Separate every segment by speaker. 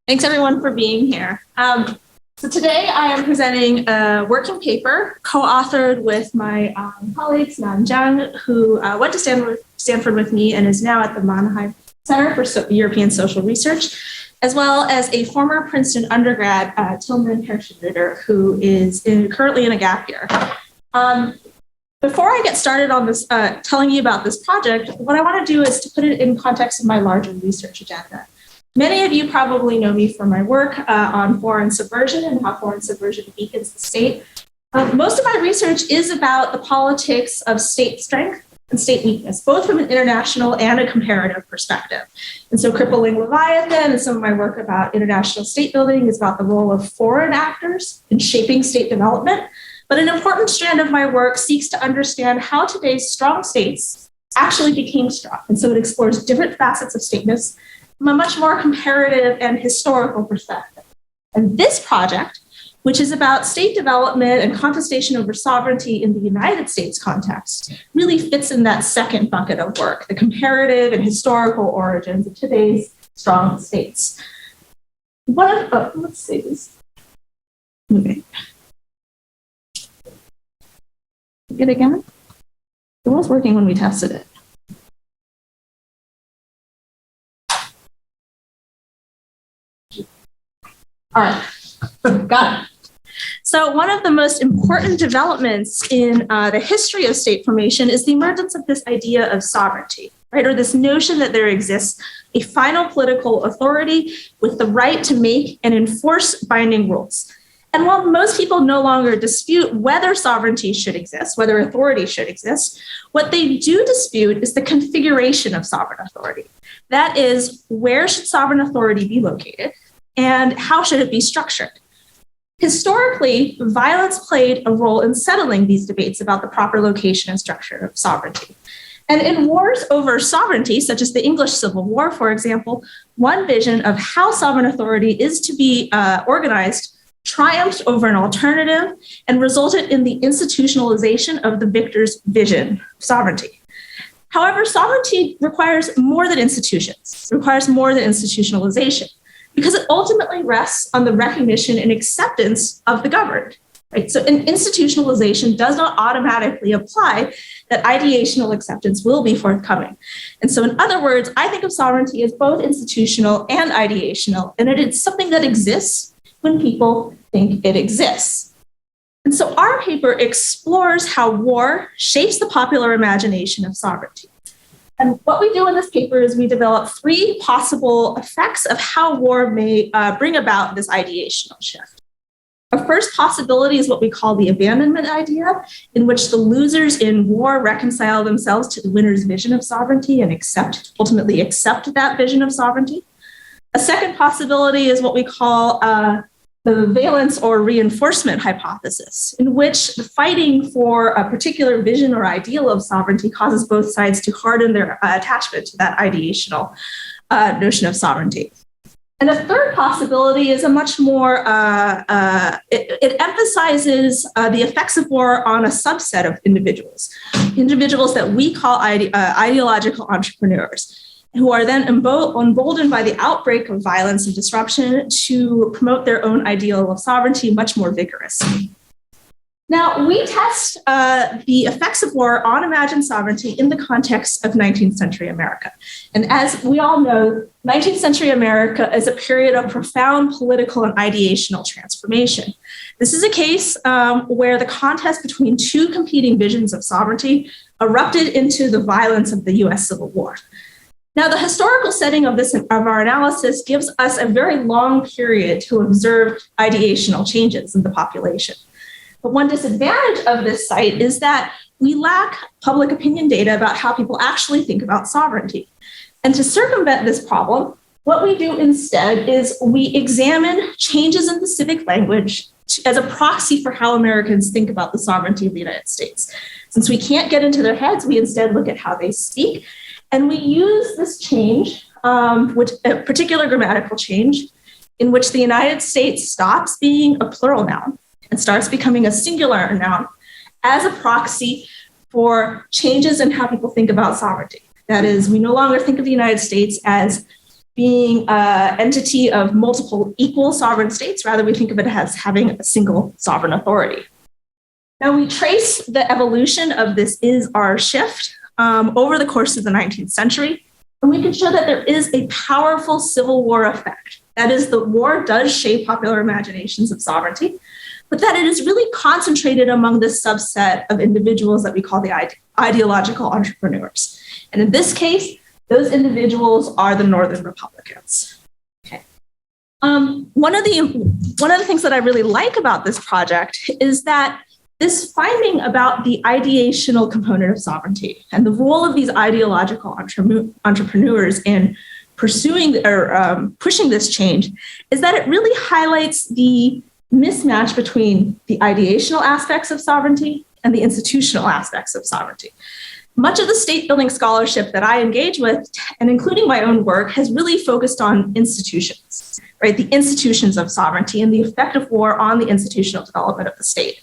Speaker 1: Thanks everyone for being here. So today I am presenting a working paper co-authored with my colleagues, Nan Zhang, who went to Stanford with me and is now at the Mannheim Center for European Social Research, as well as a former Princeton undergrad, Tilman Herschenrieder, who is currently in a gap year. Before I get started on this, telling you about this project, what I want to do is to put it in context of my larger research agenda. Many of you probably know me from my work on foreign subversion and how foreign subversion weakens the state. Most of my research is about the politics of state strength and state weakness, both from an international and a comparative perspective. And so Crippling Leviathan and some of my work about international state building is about the role of foreign actors in shaping state development. But an important strand of my work seeks to understand how today's strong states actually became strong. And so it explores different facets of stateness from a much more comparative and historical perspective. And this project, which is about state development and contestation over sovereignty in the United States context, really fits in that second bucket of work, the comparative and historical origins of today's strong states. Let's see this. Okay. It again? It was working when we tested it. All right, got it. So one of the most important developments in the history of state formation is the emergence of this idea of sovereignty, right? Or this notion that there exists a final political authority with the right to make and enforce binding rules. And while most people no longer dispute whether sovereignty should exist, whether authority should exist, what they do dispute is the configuration of sovereign authority. That is, where should sovereign authority be located? And how should it be structured? Historically, violence played a role in settling these debates about the proper location and structure of sovereignty. And in wars over sovereignty, such as the English Civil War, for example, one vision of how sovereign authority is to be organized triumphed over an alternative and resulted in the institutionalization of the victor's vision of sovereignty. However, sovereignty requires more than institutions, it requires more than institutionalization, because it ultimately rests on the recognition and acceptance of the governed. Right? So an institutionalization does not automatically apply that ideational acceptance will be forthcoming. And so in other words, I think of sovereignty as both institutional and ideational, and it is something that exists when people think it exists. And so our paper explores how war shapes the popular imagination of sovereignty. And what we do in this paper is we develop three possible effects of how war may bring about this ideational shift. A first possibility is what we call the abandonment idea, in which the losers in war reconcile themselves to the winner's vision of sovereignty and ultimately accept that vision of sovereignty. A second possibility is what we call the valence or reinforcement hypothesis, in which the fighting for a particular vision or ideal of sovereignty causes both sides to harden their attachment to that ideational notion of sovereignty. And a third possibility is a much more, it emphasizes the effects of war on a subset of individuals that we call ideological entrepreneurs, who are then emboldened by the outbreak of violence and disruption to promote their own ideal of sovereignty much more vigorously. Now, we test the effects of war on imagined sovereignty in the context of 19th century America. And as we all know, 19th century America is a period of profound political and ideational transformation. This is a case where the contest between two competing visions of sovereignty erupted into the violence of the US Civil War. Now, the historical setting of our analysis gives us a very long period to observe ideational changes in the population. But one disadvantage of this site is that we lack public opinion data about how people actually think about sovereignty. And to circumvent this problem, what we do instead is we examine changes in the civic language as a proxy for how Americans think about the sovereignty of the United States. Since we can't get into their heads, we instead look at how they speak. And we use this change, a particular grammatical change, in which the United States stops being a plural noun and starts becoming a singular noun, as a proxy for changes in how people think about sovereignty. That is, we no longer think of the United States as being an entity of multiple equal sovereign states. Rather, we think of it as having a single sovereign authority. Now, we trace the evolution of this is-are shift over the course of the 19th century, and we can show that there is a powerful civil war effect. That is, the war does shape popular imaginations of sovereignty, but that it is really concentrated among this subset of individuals that we call the ideological entrepreneurs. And in this case, those individuals are the Northern Republicans. Okay. One of the things that I really like about this project is that this finding about the ideational component of sovereignty and the role of these ideological entrepreneurs in pursuing or pushing this change is that it really highlights the mismatch between the ideational aspects of sovereignty and the institutional aspects of sovereignty. Much of the state building scholarship that I engage with, and including my own work, has really focused on institutions, right? The institutions of sovereignty and the effect of war on the institutional development of the state.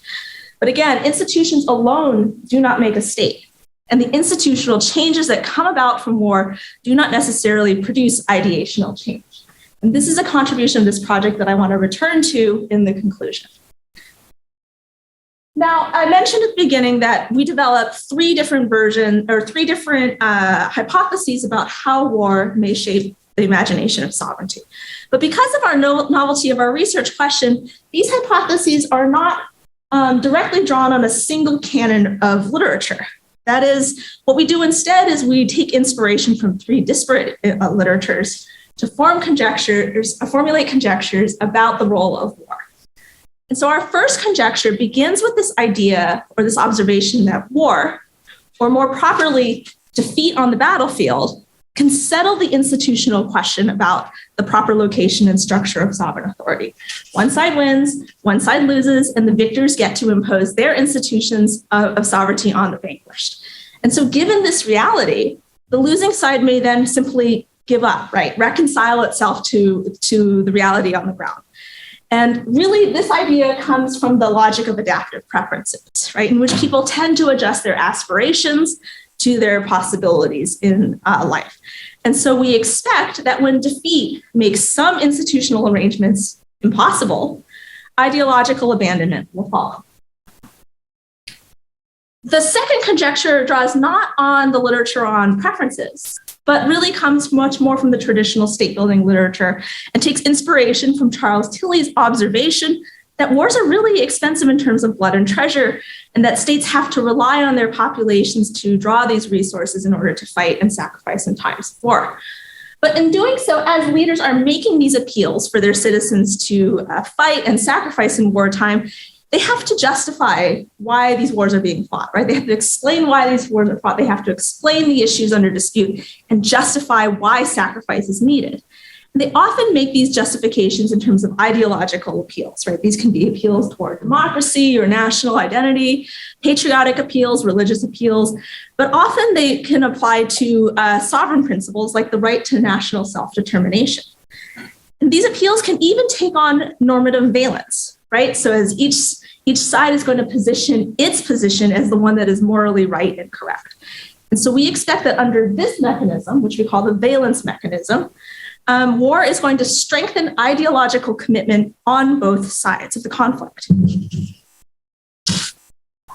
Speaker 1: But again, institutions alone do not make a state. And the institutional changes that come about from war do not necessarily produce ideational change. And this is a contribution of this project that I want to return to in the conclusion. Now, I mentioned at the beginning that we developed three different hypotheses about how war may shape the imagination of sovereignty. But because of our novelty of our research question, these hypotheses are not directly drawn on a single canon of literature. That is, what we do instead is we take inspiration from three disparate literatures to formulate conjectures about the role of war. And so our first conjecture begins with this idea or this observation that war, or more properly, defeat on the battlefield, can settle the institutional question about the proper location and structure of sovereign authority. One side wins, one side loses, and the victors get to impose their institutions of sovereignty on the vanquished. And so given this reality, the losing side may then simply give up, right? Reconcile itself to the reality on the ground. And really, this idea comes from the logic of adaptive preferences, right? In which people tend to adjust their aspirations to their possibilities in life. And so we expect that when defeat makes some institutional arrangements impossible, ideological abandonment will follow. The second conjecture draws not on the literature on preferences, but really comes much more from the traditional state-building literature and takes inspiration from Charles Tilly's observation that wars are really expensive in terms of blood and treasure, and that states have to rely on their populations to draw these resources in order to fight and sacrifice in times of war. But in doing so, as leaders are making these appeals for their citizens to fight and sacrifice in wartime, they have to justify why these wars are being fought, right? They have to explain why these wars are fought. They have to explain the issues under dispute and justify why sacrifice is needed. And they often make these justifications in terms of ideological appeals, right? These can be appeals toward democracy or national identity, patriotic appeals, religious appeals, but often they can apply to sovereign principles like the right to national self-determination. And these appeals can even take on normative valence, right? So as each side is going to position its position as the one that is morally right and correct. And so we expect that under this mechanism, which we call the valence mechanism, war is going to strengthen ideological commitment on both sides of the conflict.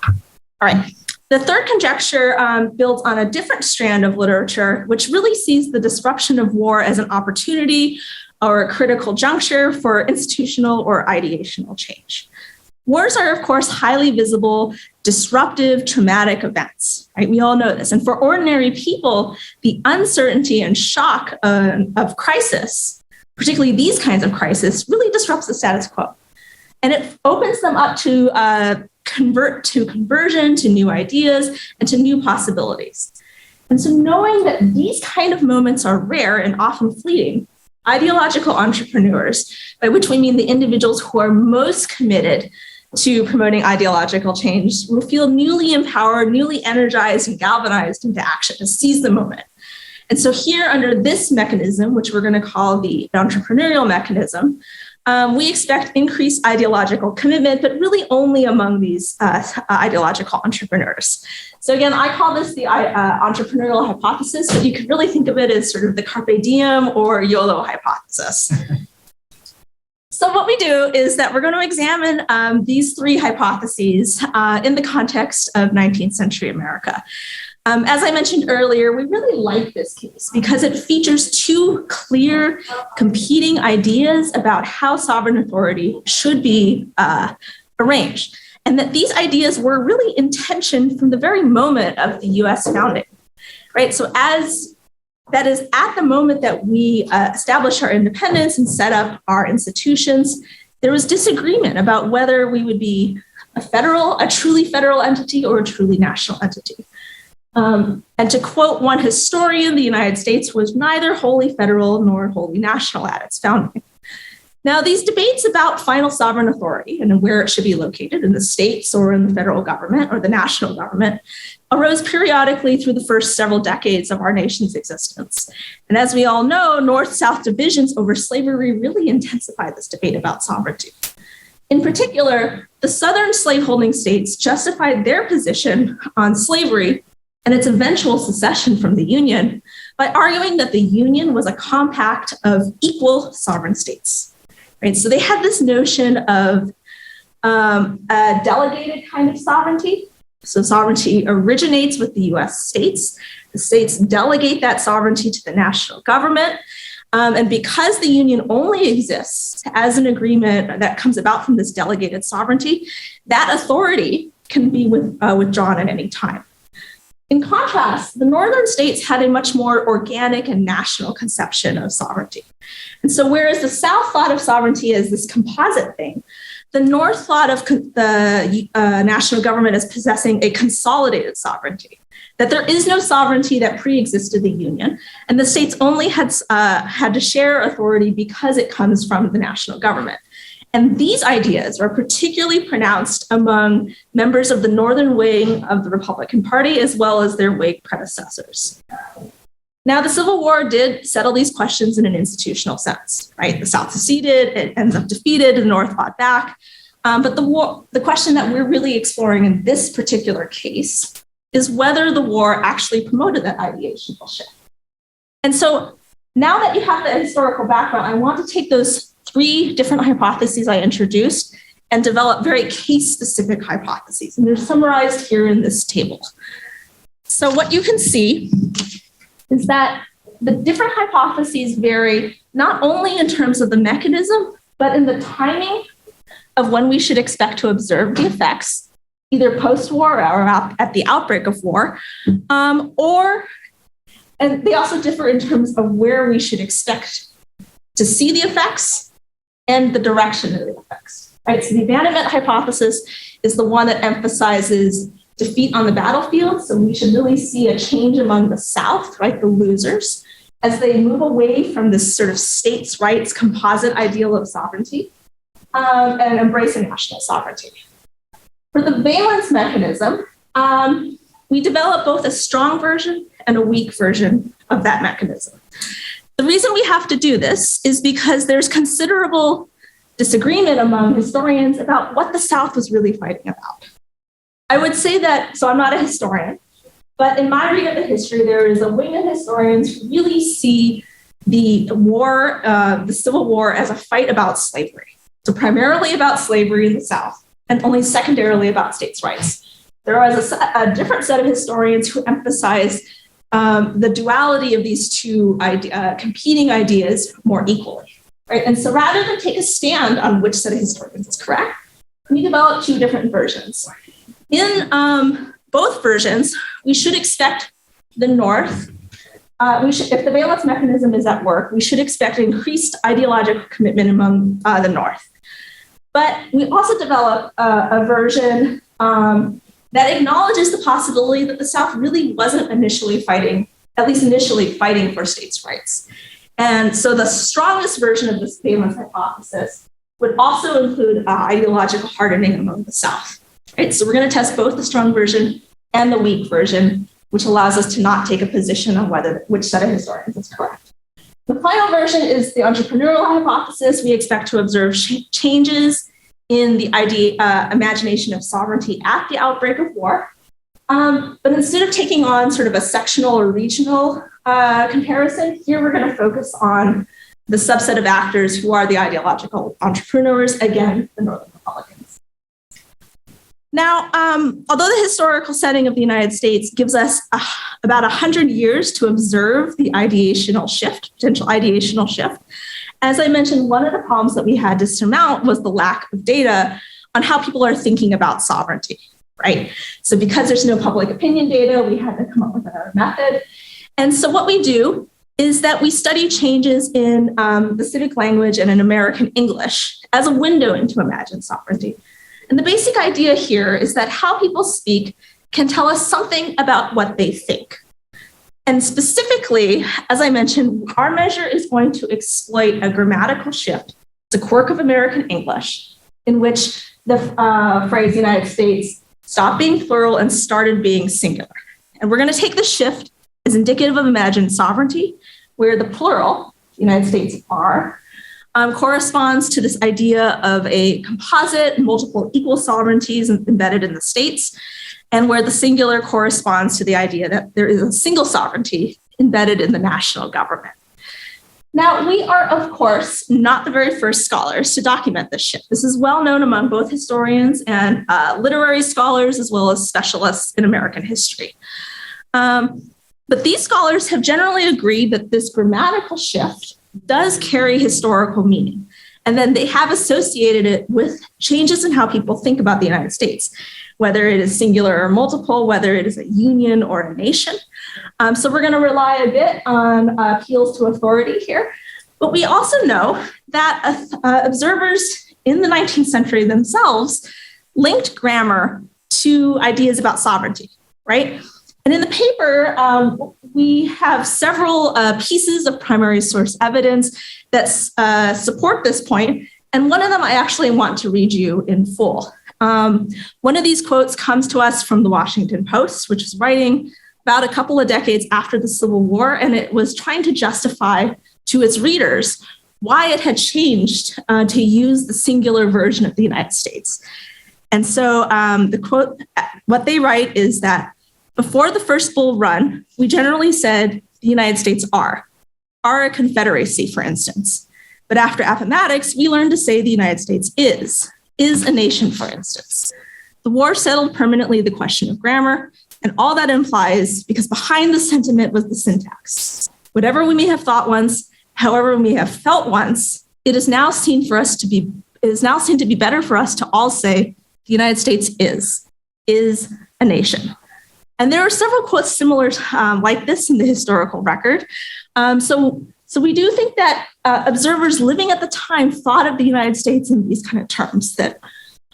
Speaker 1: All right. The third conjecture builds on a different strand of literature, which really sees the disruption of war as an opportunity or a critical juncture for institutional or ideational change. Wars are, of course, highly visible, disruptive, traumatic events, right? We all know this. And for ordinary people, the uncertainty and shock of crisis, particularly these kinds of crisis, really disrupts the status quo. And it opens them up to conversion, to new ideas, and to new possibilities. And so knowing that these kind of moments are rare and often fleeting, ideological entrepreneurs, by which we mean the individuals who are most committed to promoting ideological change, will feel newly empowered, newly energized, and galvanized into action to seize the moment. And so here under this mechanism, which we're going to call the entrepreneurial mechanism, we expect increased ideological commitment, but really only among these ideological entrepreneurs. So again, I call this the entrepreneurial hypothesis, but you could really think of it as sort of the carpe diem or YOLO hypothesis. So what we do is that we're going to examine these three hypotheses in the context of 19th century America. As I mentioned earlier, we really like this case because it features two clear competing ideas about how sovereign authority should be arranged, and that these ideas were really in tension from the very moment of the US founding, right? So that is at the moment that we established our independence and set up our institutions, there was disagreement about whether we would be a truly federal entity or a truly national entity. And to quote one historian, the United States was neither wholly federal nor wholly national at its founding. Now, these debates about final sovereign authority and where it should be located in the states or in the federal government or the national government arose periodically through the first several decades of our nation's existence. And as we all know, North-South divisions over slavery really intensified this debate about sovereignty. In particular, the Southern slaveholding states justified their position on slavery and its eventual secession from the Union by arguing that the Union was a compact of equal sovereign states. Right? So they had this notion of a delegated kind of sovereignty. So sovereignty originates with the US states. The states delegate that sovereignty to the national government. And because the Union only exists as an agreement that comes about from this delegated sovereignty, that authority can be withdrawn at any time. In contrast, the northern states had a much more organic and national conception of sovereignty. And so whereas the South thought of sovereignty as this composite thing, the North thought of the national government as possessing a consolidated sovereignty, that there is no sovereignty that pre-existed the Union, and the states only had to share authority because it comes from the national government. And these ideas are particularly pronounced among members of the northern wing of the Republican Party, as well as their Whig predecessors. Now, the Civil War did settle these questions in an institutional sense, right? The South seceded, it ends up defeated, the North fought back. But the question that we're really exploring in this particular case is whether the war actually promoted that ideational shift. And so now that you have the historical background, I want to take those three different hypotheses I introduced and develop very case-specific hypotheses. And they're summarized here in this table. So what you can see is that the different hypotheses vary not only in terms of the mechanism, but in the timing of when we should expect to observe the effects, either post-war or at the outbreak of war, and they also differ in terms of where we should expect to see the effects and the direction of the effects, right? So the abandonment hypothesis is the one that emphasizes defeat on the battlefield. So we should really see a change among the South, right, the losers, as they move away from this sort of states' rights composite ideal of sovereignty and embrace a national sovereignty. For the valence mechanism, we develop both a strong version and a weak version of that mechanism. The reason we have to do this is because there's considerable disagreement among historians about what the South was really fighting about. I would say that, so I'm not a historian, but in my read of the history, there is a wing of historians who really see the war, the Civil War, as a fight about slavery. So primarily about slavery in the South, and only secondarily about states' rights. There is a different set of historians who emphasize the duality of these two competing ideas more equally, right? And so rather than take a stand on which set of historians is correct, we develop two different versions. In both versions, we should expect the North, if the valence mechanism is at work, we should expect increased ideological commitment among the North. But we also develop a version that acknowledges the possibility that the South really wasn't initially fighting for states' rights. And so the strongest version of this valence hypothesis would also include ideological hardening among the South. Right? So we're going to test both the strong version and the weak version, which allows us to not take a position on which set of historians is correct. The final version is the entrepreneurial hypothesis. We expect to observe changes in the imagination of sovereignty at the outbreak of war. But instead of taking on sort of a sectional or regional comparison, here we're going to focus on the subset of actors who are the ideological entrepreneurs, again, the Northern Republicans. Now, although the historical setting of the United States gives us about 100 years to observe the potential ideational shift, as I mentioned, one of the problems that we had to surmount was the lack of data on how people are thinking about sovereignty, right? So because there's no public opinion data, we had to come up with another method. And so what we do is that we study changes in the civic language and in American English as a window into imagined sovereignty. And the basic idea here is that how people speak can tell us something about what they think. And specifically, as I mentioned, our measure is going to exploit a grammatical shift. It's a quirk of American English in which the phrase United States stopped being plural and started being singular. And we're going to take the shift as indicative of imagined sovereignty, where the plural, the United States are, corresponds to this idea of a composite, multiple equal sovereignties embedded in the states, and where the singular corresponds to the idea that there is a single sovereignty embedded in the national government. Now, we are, of course, not the very first scholars to document this shift. This is well known among both historians and literary scholars, as well as specialists in American history. But these scholars have generally agreed that this grammatical shift does carry historical meaning. And then they have associated it with changes in how people think about the United States, whether it is singular or multiple, whether it is a union or a nation. So we're going to rely a bit on appeals to authority here. But we also know that observers in the 19th century themselves linked grammar to ideas about sovereignty, right? And in the paper, we have several pieces of primary source evidence that support this point. And one of them I actually want to read you in full. One of these quotes comes to us from the Washington Post, which is writing about a couple of decades after the Civil War, and it was trying to justify to its readers why it had changed to use the singular version of the United States. And so the quote, what they write is that before the first Bull Run, we generally said the United States are a confederacy, for instance. But after Appomattox, we learned to say the United States is a nation, for instance. The war settled permanently the question of grammar, and all that implies, because behind the sentiment was the syntax. Whatever we may have thought once, however we may have felt once, it is now seen to be better for us to all say the United States is a nation. And there are several quotes similar like this in the historical record. So we do think that observers living at the time thought of the United States in these kind of terms, that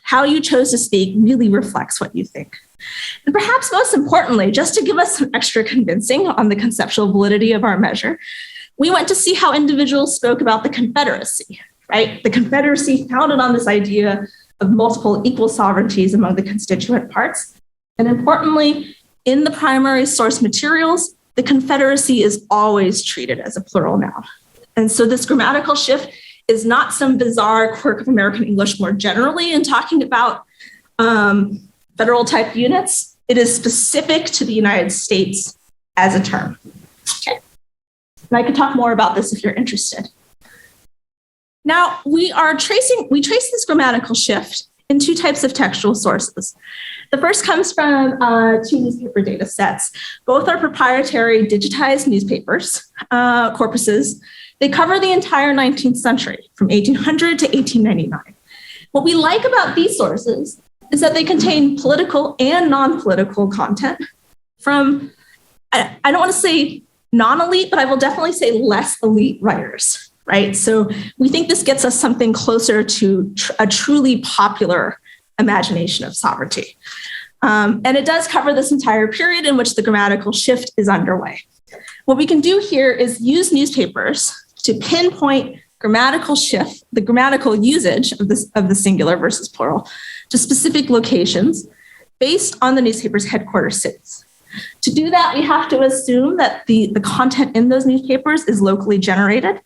Speaker 1: how you chose to speak really reflects what you think. And perhaps most importantly, just to give us some extra convincing on the conceptual validity of our measure, we went to see how individuals spoke about the Confederacy, right? The Confederacy founded on this idea of multiple equal sovereignties among the constituent parts. And importantly, in the primary source materials, the Confederacy is always treated as a plural noun. And so this grammatical shift is not some bizarre quirk of American English more generally in talking about federal type units. It is specific to the United States as a term. Okay. And I could talk more about this if you're interested. Now, we trace this grammatical shift in two types of textual sources. The first comes from two newspaper data sets. Both are proprietary digitized newspapers, corpuses. They cover the entire 19th century, from 1800 to 1899. What we like about these sources is that they contain political and non-political content from, I don't want to say non-elite, but I will definitely say less elite writers, right? So we think this gets us something closer to a truly popular imagination of sovereignty. And it does cover this entire period in which the grammatical shift is underway. What we can do here is use newspapers to pinpoint grammatical shift, the grammatical usage of the singular versus plural, to specific locations based on the newspaper's headquarters cities. To do that, we have to assume that the content in those newspapers is locally generated.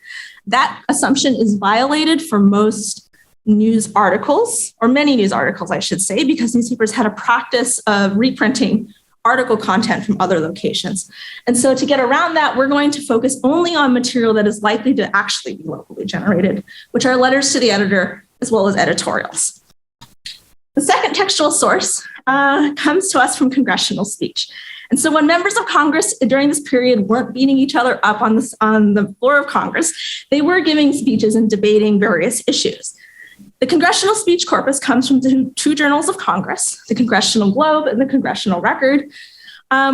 Speaker 1: That assumption is violated for most news articles, or many news articles, I should say, because newspapers had a practice of reprinting article content from other locations. And so to get around that, we're going to focus only on material that is likely to actually be locally generated, which are letters to the editor, as well as editorials. The second textual source comes to us from congressional speech. And so when members of Congress during this period weren't beating each other up on the floor of Congress, they were giving speeches and debating various issues. The congressional speech corpus comes from the two journals of Congress, the Congressional Globe and the Congressional Record,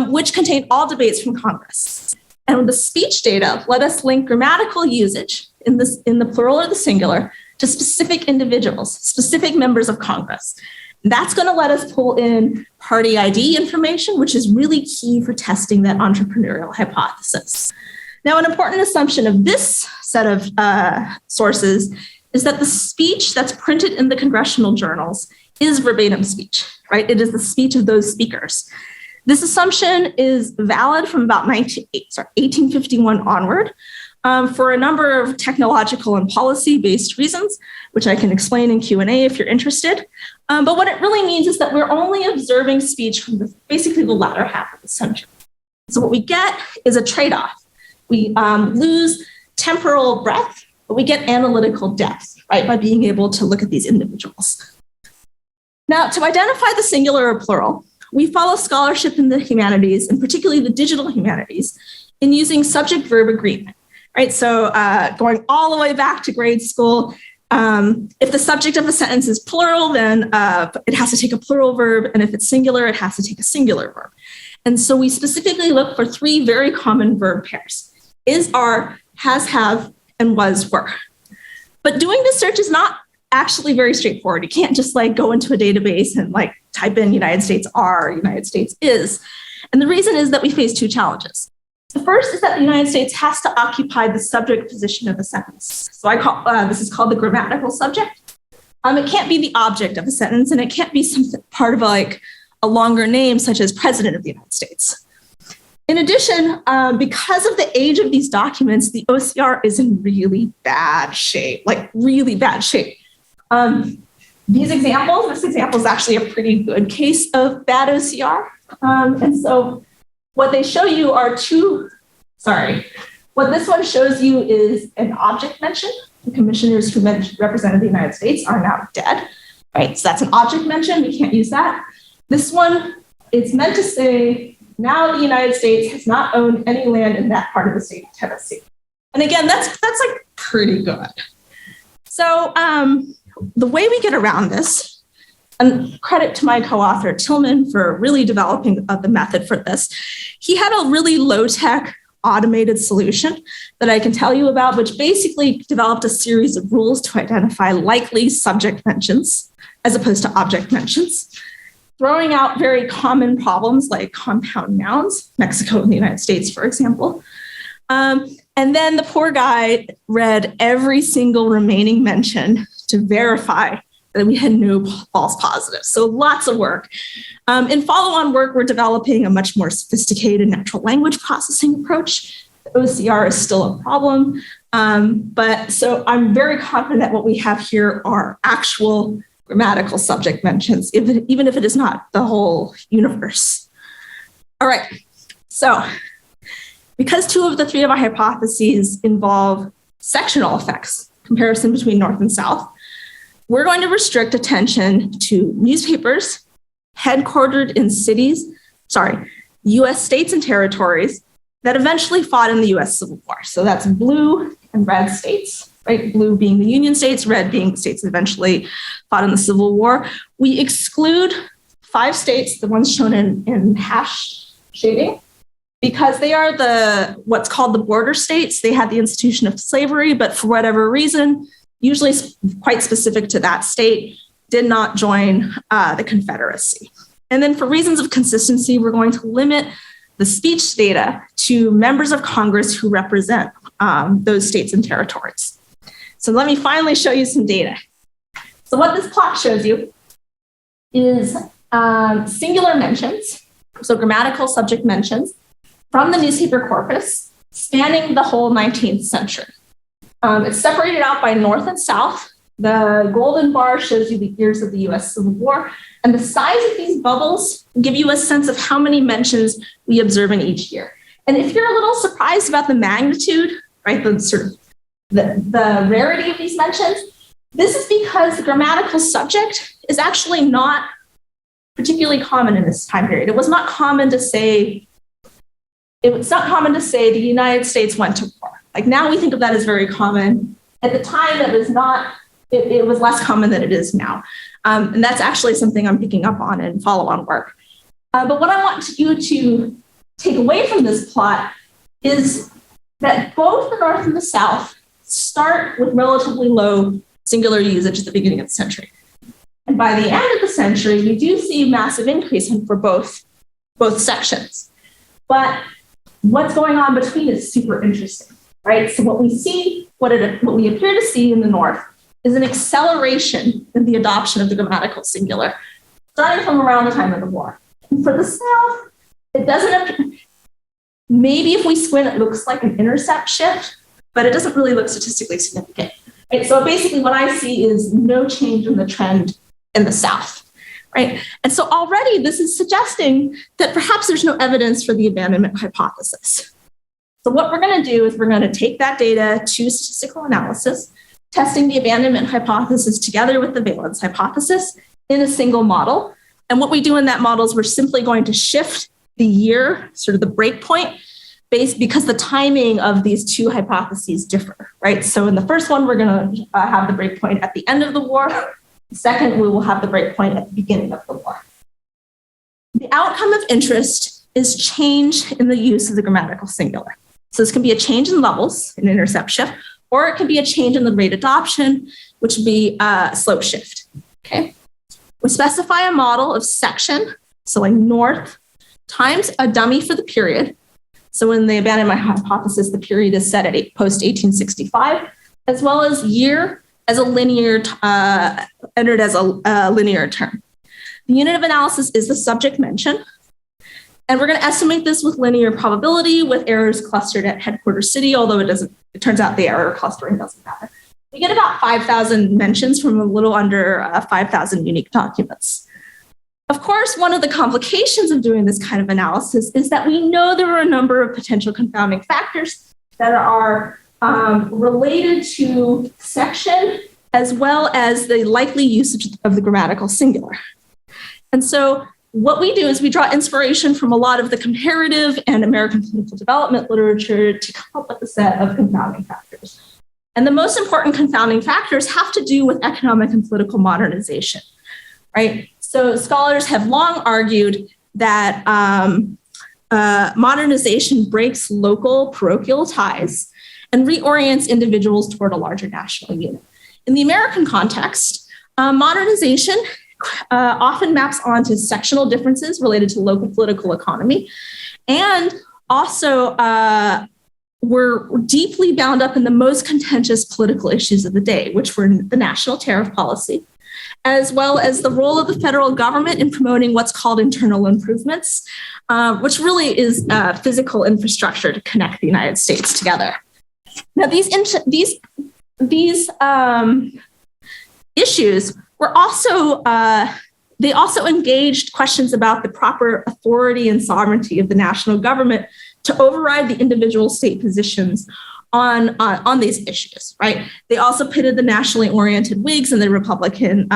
Speaker 1: which contain all debates from Congress. And the speech data let us link grammatical usage in the plural or the singular to specific individuals, specific members of Congress. That's going to let us pull in party ID information, which is really key for testing that entrepreneurial hypothesis. Now, an important assumption of this set of sources is that the speech that's printed in the congressional journals is verbatim speech, right? It is the speech of those speakers. This assumption is valid from about 1851 onward for a number of technological and policy-based reasons, which I can explain in Q&A if you're interested. But what it really means is that we're only observing speech from basically the latter half of the century. So what we get is a trade-off. We lose temporal breadth, but we get analytical depth, right, by being able to look at these individuals. Now, to identify the singular or plural, we follow scholarship in the humanities, and particularly the digital humanities, in using subject-verb agreement, right? So going all the way back to grade school, if the subject of a sentence is plural, then it has to take a plural verb, and if it's singular, it has to take a singular verb. And so we specifically look for three very common verb pairs: is, are, has, have, and was, were. But doing this search is not actually very straightforward. You can't just go into a database and type in United States are, United States is. And the reason is that we face two challenges. The first is that the United States has to occupy the subject position of a sentence. So this is called the grammatical subject. It can't be the object of a sentence, and it can't be some part of a longer name such as President of the United States. In addition, because of the age of these documents, the OCR is in really bad shape, really bad shape. This example is actually a pretty good case of bad OCR. And so what they show you are what this one shows you is an object mention. The commissioners who represented the United States are now dead, right? So that's an object mention, we can't use that. This one, it's meant to say, now the United States has not owned any land in that part of the state of Tennessee. And again, that's pretty good. So the way we get around this, and credit to my co-author Tillman for really developing the method for this, he had a really low-tech automated solution that I can tell you about, which basically developed a series of rules to identify likely subject mentions as opposed to object mentions, throwing out very common problems like compound nouns, Mexico and the United States, for example. And then the poor guy read every single remaining mention to verify that we had no false positives. So lots of work. In follow-on work, we're developing a much more sophisticated natural language processing approach. The OCR is still a problem. But so I'm very confident that what we have here are actual grammatical subject mentions, even if it is not the whole universe. All right, so because two of the three of our hypotheses involve sectional effects, comparison between North and South, we're going to restrict attention to newspapers headquartered in US states and territories that eventually fought in the US Civil War. So that's blue and red states, right? Blue being the Union states, red being the states that eventually fought in the Civil War. We exclude 5 states, the ones shown in hash shading, because they are what's called the border states. They had the institution of slavery, but for whatever reason, usually quite specific to that state, did not join the Confederacy. And then for reasons of consistency, we're going to limit the speech data to members of Congress who represent those states and territories. So let me finally show you some data. So what this plot shows you is singular mentions So grammatical subject mentions from the newspaper corpus spanning the whole 19th century. It's separated out by North and South. The golden bar shows you the years of the US Civil War, and the size of these bubbles give you a sense of how many mentions we observe in each year. And if you're a little surprised about the magnitude, right, the rarity of these mentions, this is because the grammatical subject is actually not particularly common in this time period. It's not common to say the United States went to war. Like now we think of that as very common. At the time, that was not, it was less common than it is now. And that's actually something I'm picking up on in follow-on work. But what I want you to take away from this plot is that both the North and the South start with relatively low singular usage at the beginning of the century. And by the end of the century, you do see a massive increase for both sections. But what's going on between is super interesting, right? So what we appear to see in the North is an acceleration in the adoption of the grammatical singular, starting from around the time of the war. And for the South, it doesn't appear, maybe if we squint, it looks like an intercept shift, but it doesn't really look statistically significant. Right? So basically what I see is no change in the trend in the South, right? And so already this is suggesting that perhaps there's no evidence for the abandonment hypothesis. So what we're going to do is we're going to take that data to statistical analysis, testing the abandonment hypothesis together with the Valence hypothesis in a single model. And what we do in that model is we're simply going to shift the year, sort of the breakpoint, because the timing of these two hypotheses differ, right? So in the first one, we're going to have the breakpoint at the end of the war. The second, we will have the breakpoint at the beginning of the war. The outcome of interest is change in the use of the grammatical singular. So this can be a change in levels, an intercept shift, or it can be a change in the rate adoption, which would be a slope shift, okay? We specify a model of section, so like North, times a dummy for the period. So in the abandonment hypothesis, the period is set at post-1865, as well as year as a linear, entered as a linear term. The unit of analysis is the subject mention. And we're going to estimate this with linear probability with errors clustered at headquarters city, although it turns out the error clustering doesn't matter. We get about 5,000 mentions from a little under 5,000 unique documents. Of course, one of the complications of doing this kind of analysis is that we know there are a number of potential confounding factors that are related to section as well as the likely usage of the grammatical singular. And so what we do is we draw inspiration from a lot of the comparative and American political development literature to come up with a set of confounding factors. And the most important confounding factors have to do with economic and political modernization, right? So scholars have long argued that modernization breaks local parochial ties and reorients individuals toward a larger national unit. In the American context, modernization often maps onto sectional differences related to local political economy, and also we're deeply bound up in the most contentious political issues of the day, which were the national tariff policy, as well as the role of the federal government in promoting what's called internal improvements, which really is physical infrastructure to connect the United States together. Now, these issues were also, they also engaged questions about the proper authority and sovereignty of the national government to override the individual state positions on these issues, right? They also pitted the nationally oriented Whigs and the Republican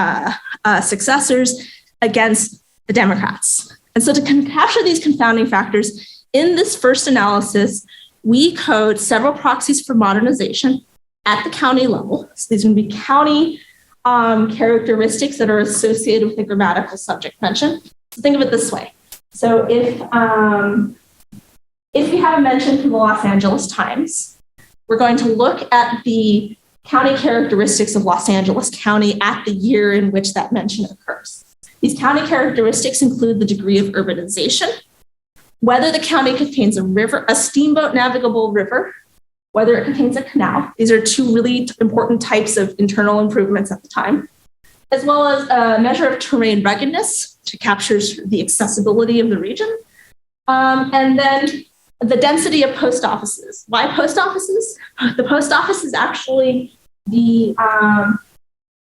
Speaker 1: successors against the Democrats. And so to capture these confounding factors in this first analysis, we code several proxies for modernization at the county level. So these are going to be county characteristics that are associated with the grammatical subject mention. So think of it this way. So if we have a mention from the Los Angeles Times, we're going to look at the county characteristics of Los Angeles County at the year in which that mention occurs. These county characteristics include the degree of urbanization, whether the county contains a river, a steamboat navigable river, whether it contains a canal. These are two really important types of internal improvements at the time, as well as a measure of terrain ruggedness to capture the accessibility of the region, And then the density of post offices. Why post offices? The post office is actually the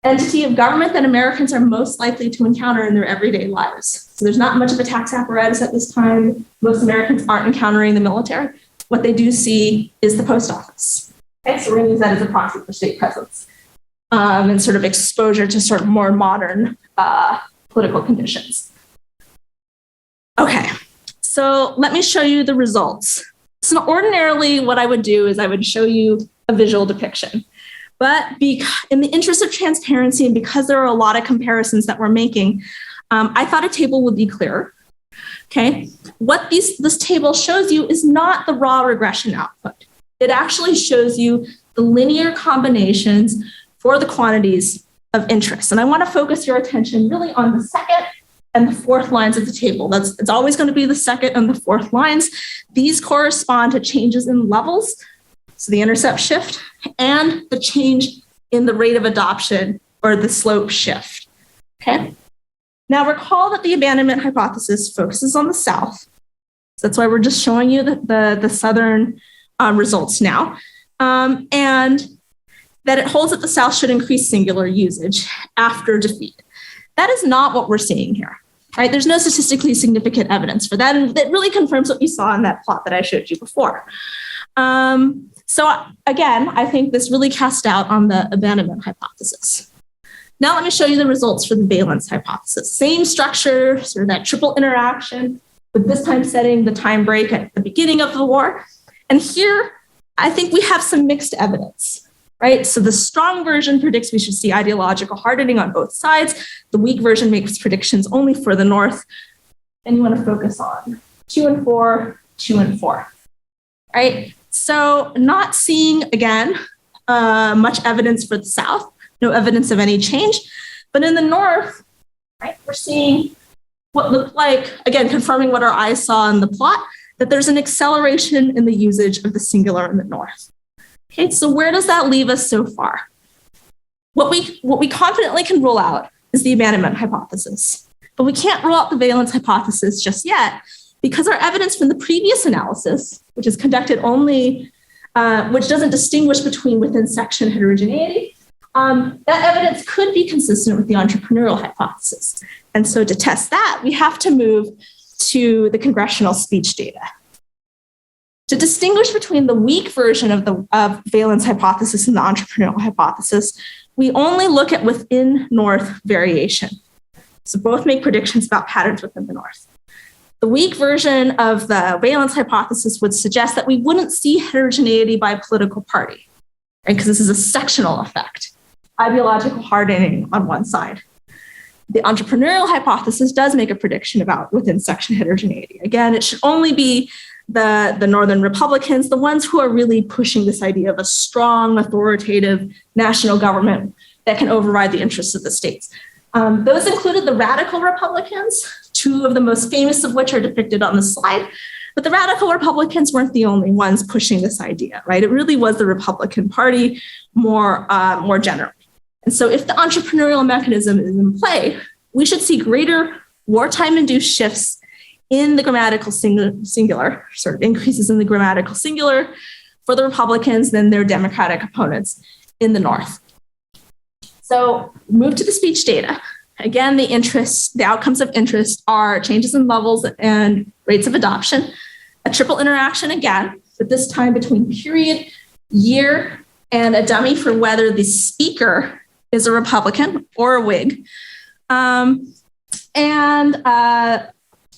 Speaker 1: entity of government that Americans are most likely to encounter in their everyday lives. So there's not much of a tax apparatus at this time. Most Americans aren't encountering the military. What they do see is the post office. Okay, so we're going to use that as a proxy for state presence and sort of exposure to sort of more modern political conditions. Okay, so let me show you the results. So ordinarily what I would do is I would show you a visual depiction. But in the interest of transparency and because there are a lot of comparisons that we're making, I thought a table would be clearer. Okay, what this table shows you is not the raw regression output. It actually shows you the linear combinations for the quantities of interest. And I want to focus your attention really on the second and the fourth lines of the table. It's always going to be the second and the fourth lines. These correspond to changes in levels, so the intercept shift, and the change in the rate of adoption or the slope shift. Okay. Now recall that the abandonment hypothesis focuses on the South. So that's why we're just showing you the Southern results now. And that it holds that the South should increase singular usage after defeat. That is not what we're seeing here, right? There's no statistically significant evidence for that. And that really confirms what you saw in that plot that I showed you before. So again, I think this really cast doubt on the abandonment hypothesis. Now let me show you the results for the Valence hypothesis. Same structure, sort of that triple interaction, but this time setting the time break at the beginning of the war. And here, I think we have some mixed evidence, right? So the strong version predicts we should see ideological hardening on both sides. The weak version makes predictions only for the North. And you want to focus on 2 and 4, 2 and 4, right? So not seeing, again, much evidence for the South, no evidence of any change. But in the North, right, we're seeing what looked like, again, confirming what our eyes saw in the plot, that there's an acceleration in the usage of the singular in the North. Okay, so where does that leave us so far? What we confidently can rule out is the abandonment hypothesis. But we can't rule out the Valence hypothesis just yet, because our evidence from the previous analysis, which is conducted only, which doesn't distinguish between within section heterogeneity, that evidence could be consistent with the entrepreneurial hypothesis. And so to test that, we have to move to the congressional speech data. To distinguish between the weak version of the Valence hypothesis and the entrepreneurial hypothesis, we only look at within North variation. So both make predictions about patterns within the North. The weak version of the Valence hypothesis would suggest that we wouldn't see heterogeneity by political party, right? Because this is a sectional effect, ideological hardening on one side. The entrepreneurial hypothesis does make a prediction about within section heterogeneity. Again, it should only be the Northern Republicans, the ones who are really pushing this idea of a strong, authoritative national government that can override the interests of the states. Those included the radical Republicans, two of the most famous of which are depicted on the slide. But the radical Republicans weren't the only ones pushing this idea, right? It really was the Republican Party more generally. And so if the entrepreneurial mechanism is in play, we should see greater wartime-induced shifts in the grammatical singular, sort of increases in the grammatical singular for the Republicans than their Democratic opponents in the North. So move to the speech data. Again, the outcomes of interest are changes in levels and rates of adoption, a triple interaction again, but this time between period, year, and a dummy for whether the speaker is a Republican or a Whig.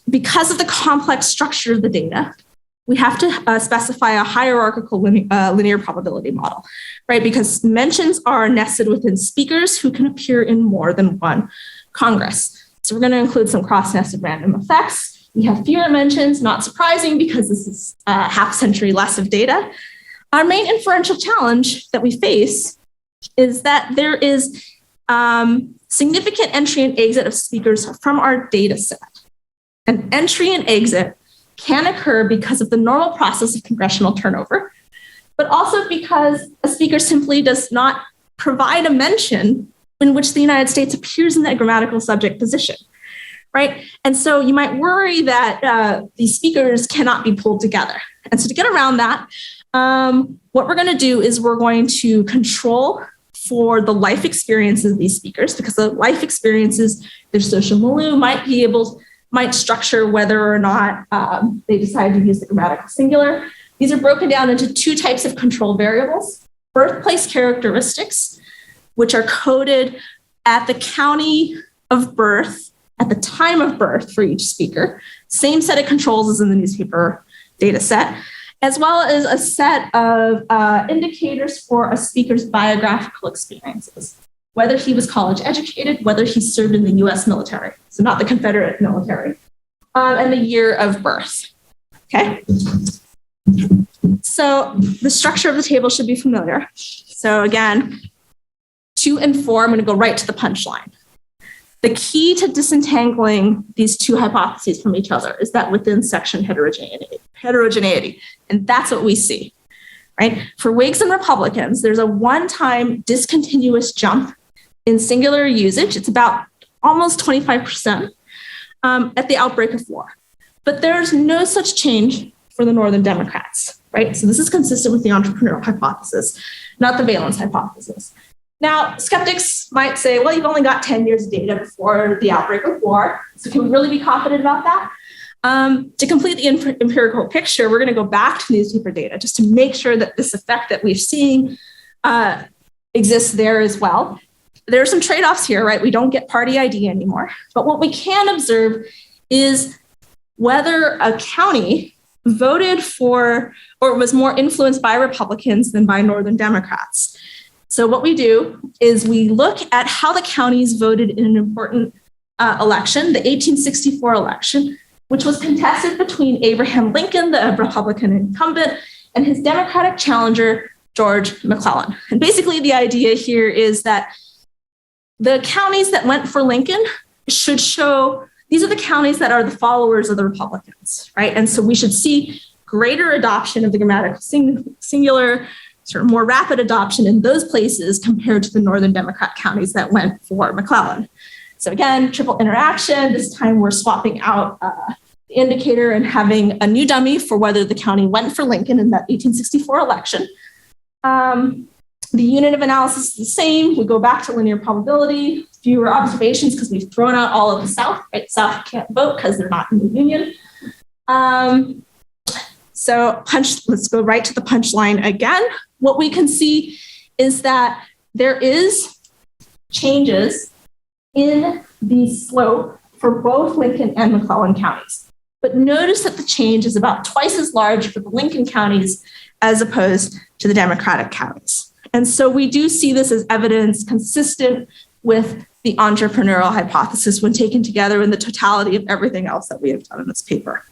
Speaker 1: Because of the complex structure of the data, we have to specify a hierarchical linear probability model, right? Because mentions are nested within speakers who can appear in more than one Congress. So we're going to include some cross-nested random effects. We have fewer mentions, not surprising because this is a half century less of data. Our main inferential challenge that we face is that there is significant entry and exit of speakers from our data set. An entry and exit can occur because of the normal process of congressional turnover, but also because a speaker simply does not provide a mention in which the United States appears in that grammatical subject position, right? And so you might worry that these speakers cannot be pulled together. And so to get around that, what we're going to do is we're going to control for the life experiences of these speakers, because the life experiences, their social milieu might structure whether or not they decide to use the grammatical singular. These are broken down into two types of control variables: birthplace characteristics, which are coded at the county of birth, at the time of birth for each speaker, same set of controls as in the newspaper data set, as well as a set of indicators for a speaker's biographical experiences, whether he was college educated, whether he served in the US military, so not the Confederate military, and the year of birth, okay? So the structure of the table should be familiar. So again, 2 and 4, I'm going to go right to the punchline. The key to disentangling these two hypotheses from each other is that within section heterogeneity, and that's what we see, right? For Whigs and Republicans, there's a one-time discontinuous jump in singular usage. It's about almost 25% at the outbreak of war. But there's no such change for the Northern Democrats, right? So this is consistent with the entrepreneurial hypothesis, not the Valence hypothesis. Now, skeptics might say, well, you've only got 10 years of data before the outbreak of war. So can we really be confident about that? To complete the empirical picture, we're going to go back to newspaper data just to make sure that this effect that we're seeing exists there as well. There are some trade-offs here, right? We don't get party ID anymore. But what we can observe is whether a county voted for or was more influenced by Republicans than by Northern Democrats. So what we do is we look at how the counties voted in an important election, the 1864 election, which was contested between Abraham Lincoln, the Republican incumbent, and his Democratic challenger, George McClellan. And basically the idea here is that the counties that went for Lincoln should show, these are the counties that are the followers of the Republicans, right? And so we should see greater adoption of the grammatical singular, sort of more rapid adoption in those places compared to the Northern Democrat counties that went for McClellan. So again, triple interaction. This time we're swapping out the indicator and having a new dummy for whether the county went for Lincoln in that 1864 election. The unit of analysis is the same. We go back to linear probability, fewer observations because we've thrown out all of the South, right? South can't vote because they're not in the Union. So let's go right to the punchline again. What we can see is that there is changes in the slope for both Lincoln and McClellan counties. But notice that the change is about twice as large for the Lincoln counties as opposed to the Democratic counties. And so we do see this as evidence consistent with the entrepreneurial hypothesis when taken together in the totality of everything else that we have done in this paper.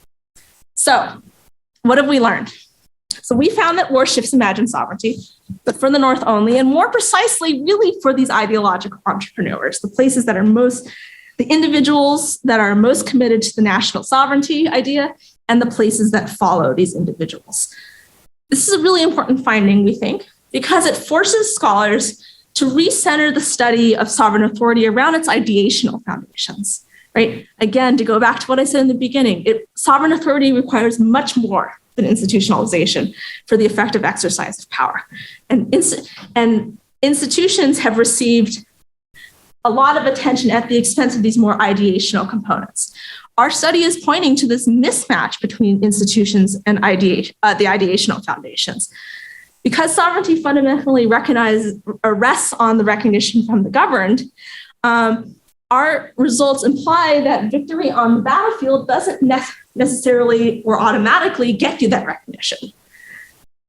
Speaker 1: So what have we learned? So we found that war shifts imagined sovereignty, but for the North only, and more precisely, really for these ideological entrepreneurs, the places that are the individuals that are most committed to the national sovereignty idea, and the places that follow these individuals. This is a really important finding, we think, because it forces scholars to recenter the study of sovereign authority around its ideational foundations, right? Again, to go back to what I said in the beginning, sovereign authority requires much more than institutionalization for the effective exercise of power. And institutions have received a lot of attention at the expense of these more ideational components. Our study is pointing to this mismatch between institutions and the ideational foundations. Because sovereignty fundamentally rests on the recognition from the governed, our results imply that victory on the battlefield doesn't necessarily or automatically get you that recognition.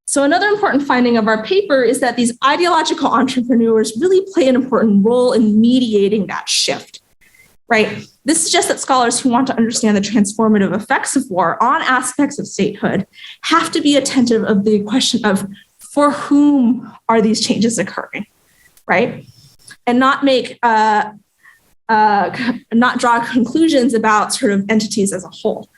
Speaker 1: So another important finding of our paper is that these ideological entrepreneurs really play an important role in mediating that shift, right? This suggests that scholars who want to understand the transformative effects of war on aspects of statehood have to be attentive of the question of for whom are these changes occurring, right? And not draw conclusions about sort of entities as a whole.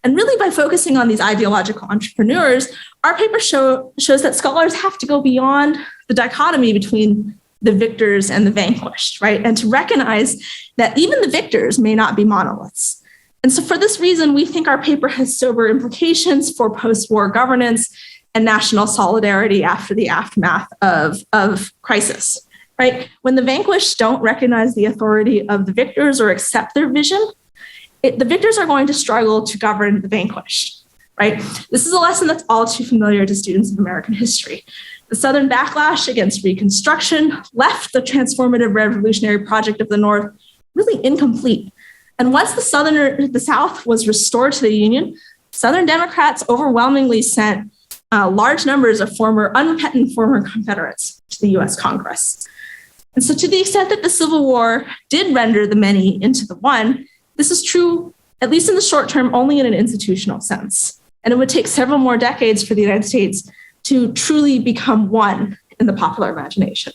Speaker 1: And really by focusing on these ideological entrepreneurs, our paper shows that scholars have to go beyond the dichotomy between the victors and the vanquished, right? And to recognize that even the victors may not be monoliths. And so for this reason, we think our paper has sober implications for post-war governance and national solidarity after the aftermath of crisis, right? When the vanquished don't recognize the authority of the victors or accept their vision, the victors are going to struggle to govern the vanquished, right? This is a lesson that's all too familiar to students of American history. The Southern Backlash against Reconstruction left the transformative revolutionary project of the North really incomplete. And once the South was restored to the Union, Southern Democrats overwhelmingly sent large numbers of unrepentant former Confederates to the US Congress. And so to the extent that the Civil War did render the many into the one, this is true, at least in the short term, only in an institutional sense. And it would take several more decades for the United States to truly become one in the popular imagination.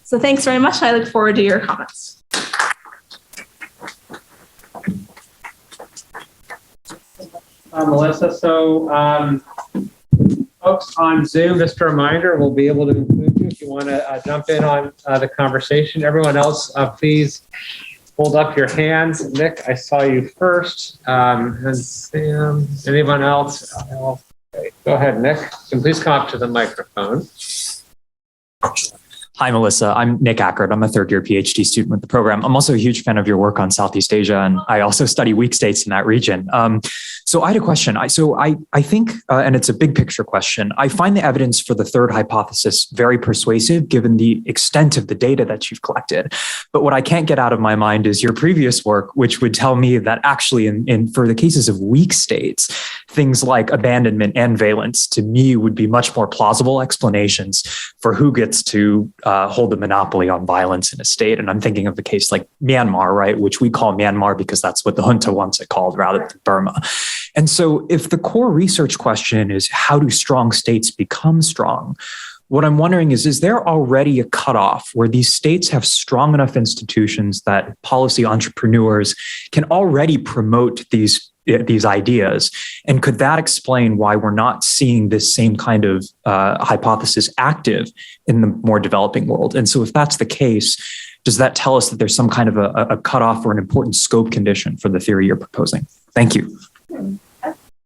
Speaker 1: So thanks very much. I look forward to your comments.
Speaker 2: Melissa, so folks on Zoom, just a reminder, we'll be able to include you if you want to jump in on the conversation. Everyone else, please hold up your hands. Nick, I saw you first. And Sam, anyone else? Okay. Go ahead, Nick. And please come up to the microphone.
Speaker 3: Hi, Melissa. I'm Nick Ackert. I'm a third-year PhD student with the program. I'm also a huge fan of your work on Southeast Asia, and I also study weak states in that region. So I had a question. I think, and it's a big picture question, I find the evidence for the third hypothesis very persuasive given the extent of the data that you've collected. But what I can't get out of my mind is your previous work, which would tell me that actually for the cases of weak states, things like abandonment and valence, to me, would be much more plausible explanations for who gets to hold the monopoly on violence in a state. And I'm thinking of the case like Myanmar, right, which we call Myanmar because that's what the junta wants it called rather than Burma. And so if the core research question is how do strong states become strong, what I'm wondering is there already a cutoff where these states have strong enough institutions that policy entrepreneurs can already promote these ideas? And could that explain why we're not seeing this same kind of hypothesis active in the more developing world? And so if that's the case, does that tell us that there's some kind of a cutoff or an important scope condition for the theory you're proposing? Thank you.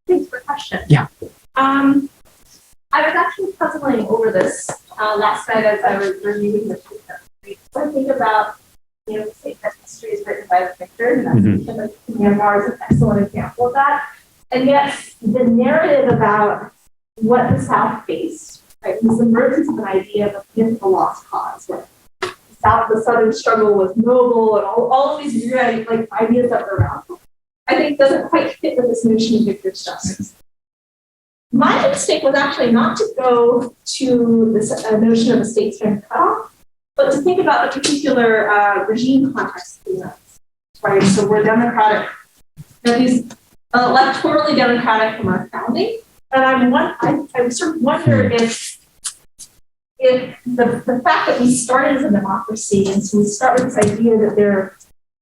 Speaker 1: Thanks for the question.
Speaker 3: Yeah.
Speaker 1: I was actually puzzling over this last night as I was reviewing the paper. So I think about, say that history is written by the victor, and that's Myanmar is an excellent example of that. And yet, the narrative about what the South faced, right, this emergence of an idea of a myth of a lost cause, where the Southern struggle was noble, and all of these weird ideas that were around, I think doesn't quite fit with this notion of victor's justice. My mistake was actually not to go to this notion of a state strength cutoff, but to think about the particular regime context of the United States, right? So we're democratic, at least electorally democratic from our founding. And I sort of wonder if the fact that we started as a democracy, and so we start with this idea that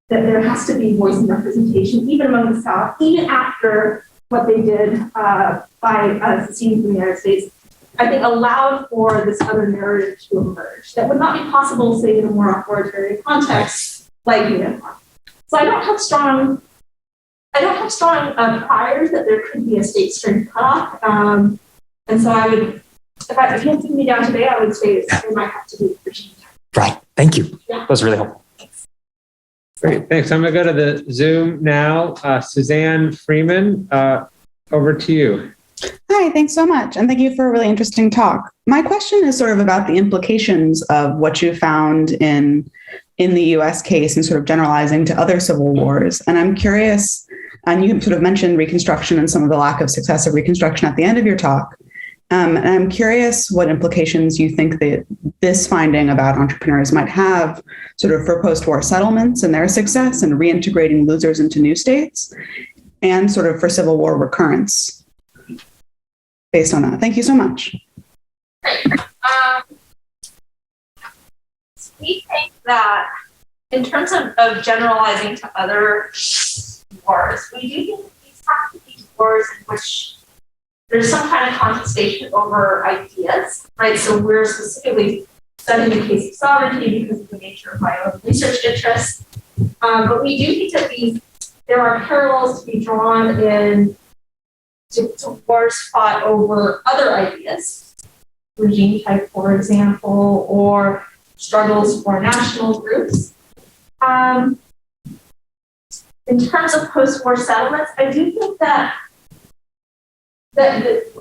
Speaker 1: there has to be voice and representation, even among the South, even after what they did by seceding from the United States, I think allowed for this other narrative to emerge that would not be possible, say, in a more authoritarian context like Myanmar. So I don't have strong priors that there could be a state strength cutoff. And so I would, if you had taken me down today, I would say there might have to be regime.
Speaker 3: Right. Thank you.
Speaker 1: Yeah.
Speaker 3: That was really helpful.
Speaker 2: Great, thanks. I'm going to go to the Zoom now. Suzanne Freeman, over to you.
Speaker 4: Hi, thanks so much. And thank you for a really interesting talk. My question is sort of about the implications of what you found in the US case and sort of generalizing to other civil wars. And I'm curious, and you sort of mentioned Reconstruction and some of the lack of success of Reconstruction at the end of your talk. And I'm curious what implications you think that this finding about entrepreneurs might have sort of for post-war settlements and their success and reintegrating losers into new states, and sort of for Civil War recurrence based on that. Thank you so much.
Speaker 1: We think that in terms of generalizing to other wars, we do think these have to be wars in which there's some kind of contestation over ideas, right? So we're specifically studying the case of sovereignty because of the nature of my own research interests. But we do think that there are parallels to be drawn in to wars fought over other ideas, regime type, for example, or struggles for national groups. In terms of post-war settlements, I do think that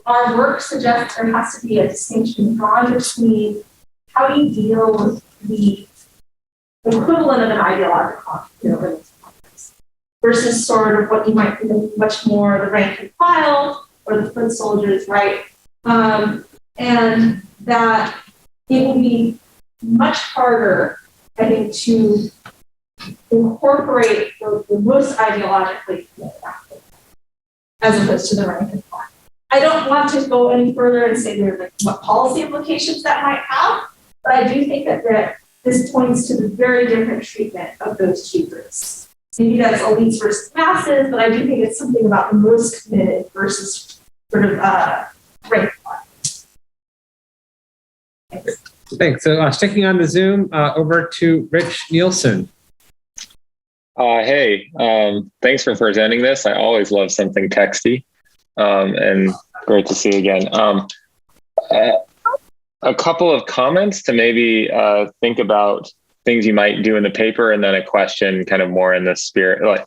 Speaker 1: our work suggests there has to be a distinction drawn between how you deal with the equivalent of an ideological context versus sort of what you might think of much more the rank and file or the foot soldiers, right? And that it will be much harder, I think, to incorporate the most ideologically committed actors as opposed to the rank and file. I don't want to go any further and say there's like what policy implications that might have, but I do think that this points to the very different treatment of those two groups. Maybe that's elites versus masses, but I do think it's something about the most committed versus sort of rank and file.
Speaker 2: Thanks. So sticking on the Zoom, over to Rich Nielsen.
Speaker 5: Hey, thanks for presenting this. I always love something texty, and great to see you again. A couple of comments to maybe think about things you might do in the paper, and then a question kind of more in the spirit of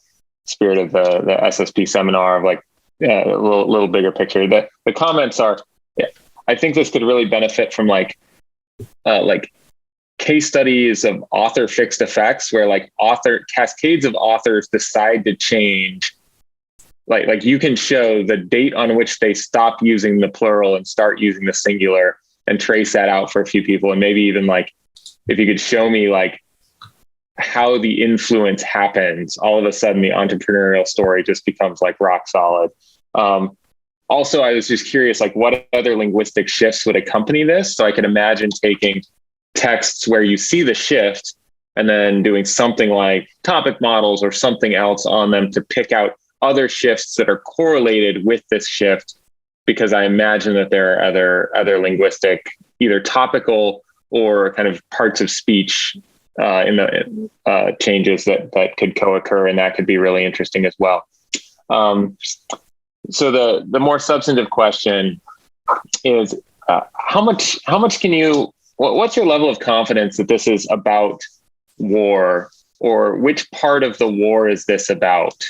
Speaker 5: the SSP seminar of like a little bigger picture. The comments are, I think this could really benefit from like case studies of author fixed effects where like cascades of authors decide to change. Like you can show the date on which they stop using the plural and start using the singular and trace that out for a few people. And maybe even like, if you could show me like how the influence happens, all of a sudden the entrepreneurial story just becomes like rock solid. Also, I was just curious, like what other linguistic shifts would accompany this? So I could imagine taking texts where you see the shift and then doing something like topic models or something else on them to pick out other shifts that are correlated with this shift, because I imagine that there are other linguistic, either topical or kind of parts of speech in the changes that could co-occur, and that could be really interesting as well. So the more substantive question is how much can you, what's your level of confidence that this is about war, or which part of the war is this about?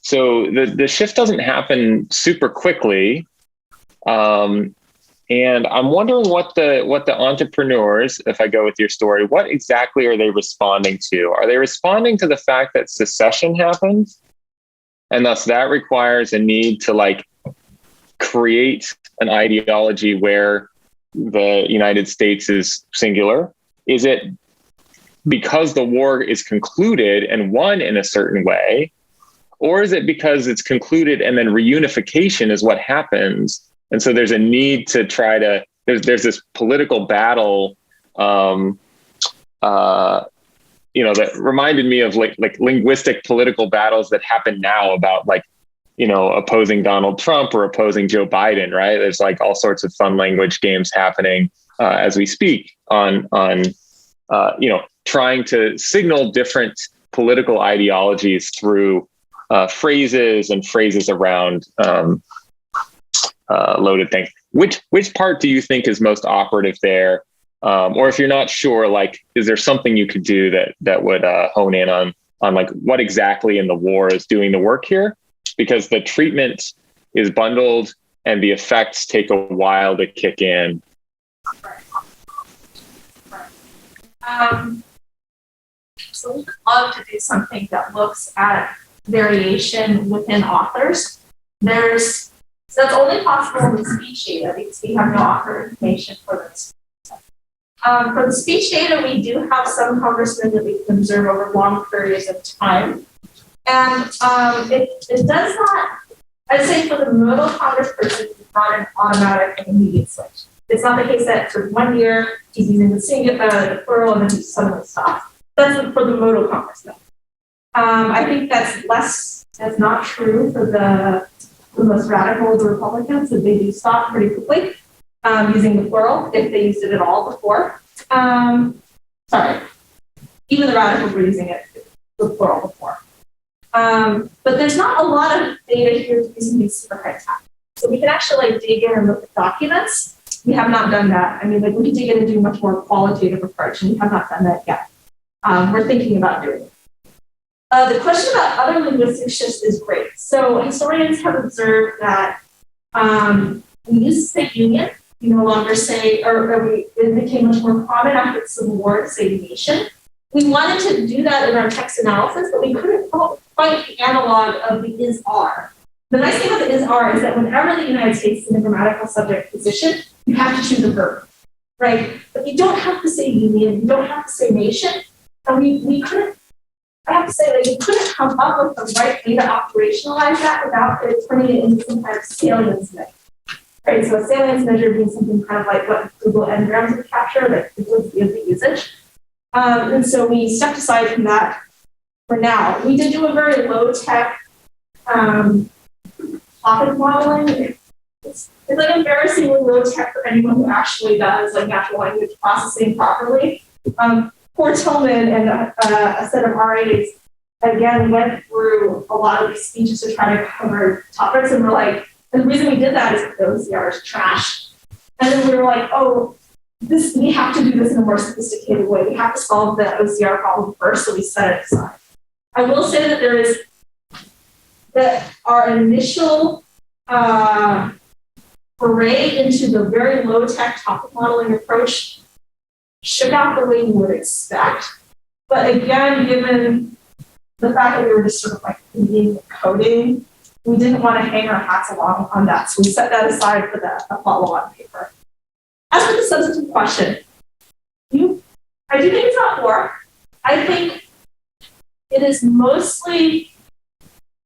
Speaker 5: So the shift doesn't happen super quickly. And I'm wondering what the entrepreneurs, if I go with your story, what exactly are they responding to? Are they responding to the fact that secession happened? And thus that requires a need to like create an ideology where the United States is singular? Is it because the war is concluded and won in a certain way? Or is it because it's concluded and then reunification is what happens? And so there's a need to try to, there's this political battle, that reminded me of like linguistic political battles that happen now about like, opposing Donald Trump or opposing Joe Biden, right? There's like all sorts of fun language games happening as we speak on trying to signal different political ideologies through phrases and phrases around loaded things. Which part do you think is most operative there? Or if you're not sure, like, is there something you could do that would hone in on like what exactly in the war is doing the work here? Because the treatment is bundled and the effects take a while to kick in.
Speaker 1: So we would love to do something that looks at variation within authors. So that's only possible in the speech data because we have no author information for this. For the speech data, we do have some congressmen that we can observe over long periods of time. And it does not, I'd say for the modal congressperson, it's not an automatic and immediate switch. It's not the case that for 1 year, he's using the singular, the plural, and then he suddenly stops. That's for the modal congressman. I think that's not true for the most radical of the Republicans, that they do stop pretty quickly. using the plural, if they used it at all before. Sorry, even the radicals were using it, the plural before. But there's not a lot of data here using these super high tactics. So we can actually like dig in and look at documents. We have not done that. I mean, like we can dig in and do a much more qualitative approach, and we have not done that yet. We're thinking about doing it. The question about other linguistic shifts is great. So historians have observed that we used to say union. We no longer say, it became much more common after the Civil War to say nation. We wanted to do that in our text analysis, but we couldn't find the analog of the is-are. The nice thing about the is-are is that whenever the United States is in a grammatical subject position, you have to choose a verb, right? But you don't have to say union, you don't have to say nation. And we couldn't, I have to say that we couldn't come up with the right way to operationalize that without it turning it into some kind of salience measure. Right, so a salience measure being something kind of like what Google Ngrams would capture, like frequency of the usage. And so we stepped aside from that for now. We did do a very low-tech topic modeling. It's like embarrassingly low-tech for anyone who actually does like natural language processing properly. Poor Tillman and a set of RAs, again, went through a lot of these speeches to try to cover topics, and we're like, and the reason we did that is because the OCR is trash. And then we were like, oh, we have to do this in a more sophisticated way. We have to solve the OCR problem first, so we set it aside. I will say that our initial foray into the very low-tech topic modeling approach shook out the way you would expect. But again, given the fact that we were just sort of like reading coding, we didn't want to hang our hats along on that. So we set that aside for the follow-on paper. As for the substantive question, I do think it's not war. I think it is mostly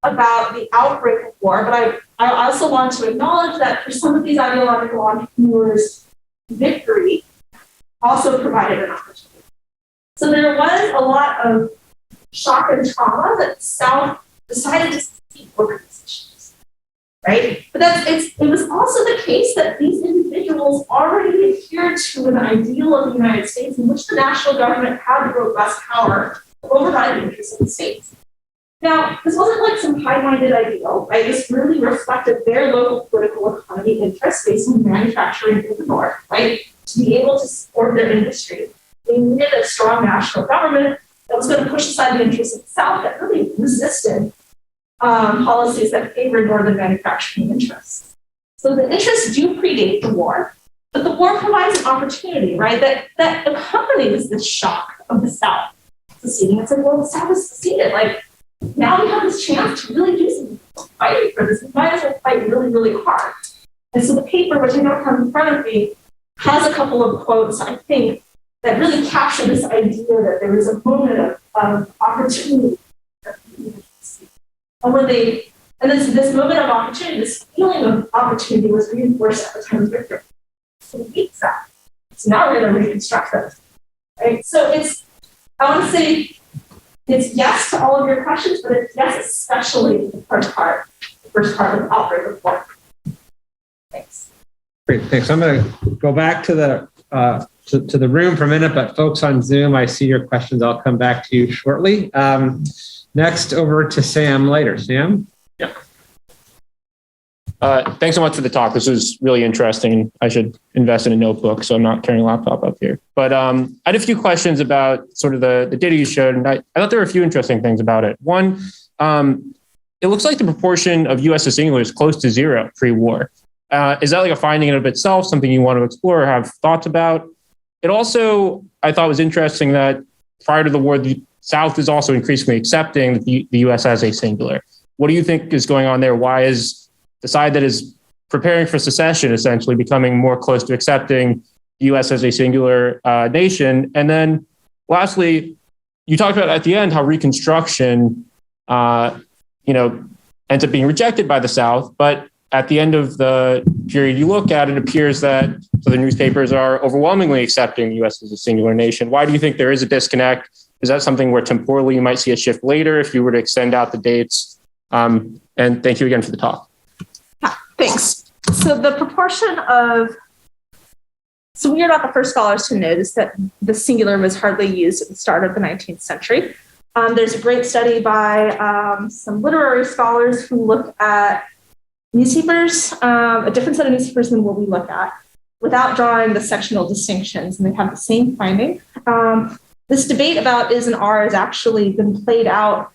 Speaker 1: about the outbreak of war, but I also want to acknowledge that for some of these ideological entrepreneurs, victory also provided an opportunity. So there was a lot of shock and trauma that the South decided to seek organizations, right? But it was also the case that these individuals already adhered to an ideal of the United States in which the national government had robust power to override the interests of the states. Now, this wasn't like some high-minded ideal, right? This really reflected their local political economy interests based on manufacturing in the North, right? To be able to support their industry, they needed a strong national government that was going to push aside the interests of the South that really resisted policies that favored northern manufacturing interests. So the interests do predate the war, but the war provides an opportunity, right? That accompanies this shock of the South seceding. It's like, well, the South is seceded. Like, now we have this chance to really do some fighting for this. We might as well fight really, really hard. And so the paper, which I don't have in front of me, has a couple of quotes, I think, that really capture this idea that there is a moment of opportunity. And this moment of opportunity, this feeling of opportunity was reinforced at the time of victory. So we beat that. So now we're going to reconstruct this. Right? So I want to say it's yes to all of your questions, but it's yes especially to the first part of the outbreak report. Thanks.
Speaker 2: Great, thanks. I'm going to go back to the room for a minute, but folks on Zoom, I see your questions. I'll come back to you shortly. Next, over to Sam later. Sam?
Speaker 6: Yeah. Thanks so much for the talk. This was really interesting. I should invest in a notebook, so I'm not carrying a laptop up here. But I had a few questions about sort of the data you showed, and I thought there were a few interesting things about it. One, it looks like the proportion of US to singular is close to zero pre-war. Is that like a finding in and of itself, something you want to explore or have thoughts about? It also, I thought was interesting that prior to the war, the South is also increasingly accepting the US as a singular. What do you think is going on there? Why is the side that is preparing for secession essentially becoming more close to accepting the US as a singular nation? And then lastly, you talked about at the end how Reconstruction, ends up being rejected by the South, but at the end of the period you look at, it appears that the newspapers are overwhelmingly accepting the US as a singular nation. Why do you think there is a disconnect? Is that something where temporally you might see a shift later if you were to extend out the dates? And thank you again for the talk.
Speaker 1: Thanks. So the proportion of So we are not the first scholars to notice that the singular was hardly used at the start of the 19th century. There's a great study by some literary scholars who look at newspapers, a different set of newspapers than what we look at, without drawing the sectional distinctions, and they have the same finding. This debate about is and are has actually been played out.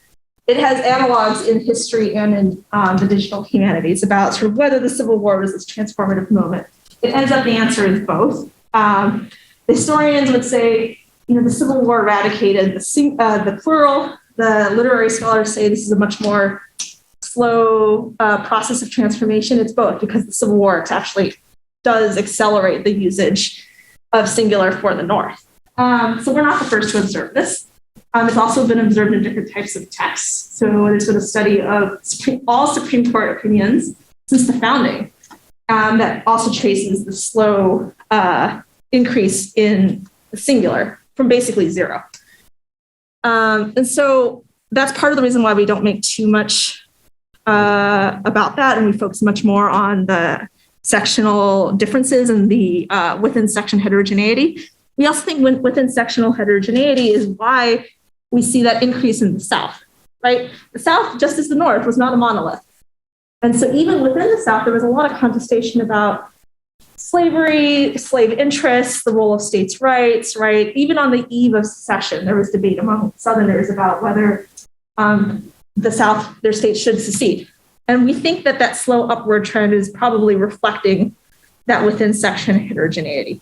Speaker 1: It has analogs in history and in the digital humanities about sort of whether the Civil War was this transformative moment. It ends up the answer is both. The historians would say, the Civil War eradicated the plural. The literary scholars say this is a much more slow process of transformation. It's both, because the Civil War actually does accelerate the usage of singular for the North. So we're not the first to observe this. It's also been observed in different types of texts. So there's been a study of all Supreme Court opinions since the founding that also traces the slow increase in the singular from basically zero. And so that's part of the reason why we don't make too much about that, and we focus much more on the sectional differences and the within section heterogeneity. We also think within sectional heterogeneity is why we see that increase in the South, right? The South, just as the North, was not a monolith. And so even within the South, there was a lot of contestation about slavery, slave interests, the role of states' rights, right? Even on the eve of secession, there was debate among Southerners about whether the South, their states should secede. And we think that that slow upward trend is probably reflecting that within section heterogeneity.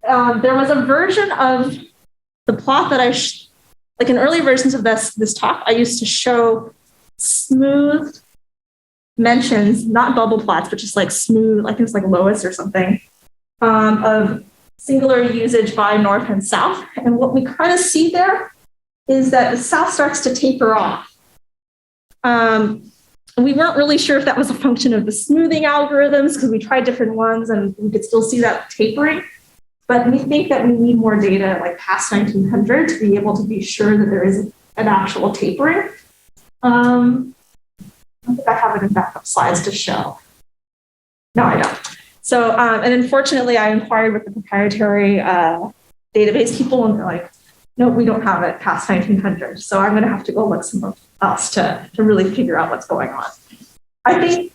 Speaker 1: There was a version of the plot that like in early versions of this talk, I used to show smooth mentions, not bubble plots, but just like smooth, I think it's like Lois or something, of singular usage by North and South. And what we kind of see there is that the South starts to taper off. We weren't really sure if that was a function of the smoothing algorithms, because we tried different ones and we could still see that tapering. But we think that we need more data like past 1900 to be able to be sure that there is an actual tapering. I don't think I have it in backup slides to show. No, I don't. So, and unfortunately, I inquired with the proprietary database people, and they're like, no, we don't have it past 1900. So I'm going to have to go look somewhere else to really figure out what's going on. I think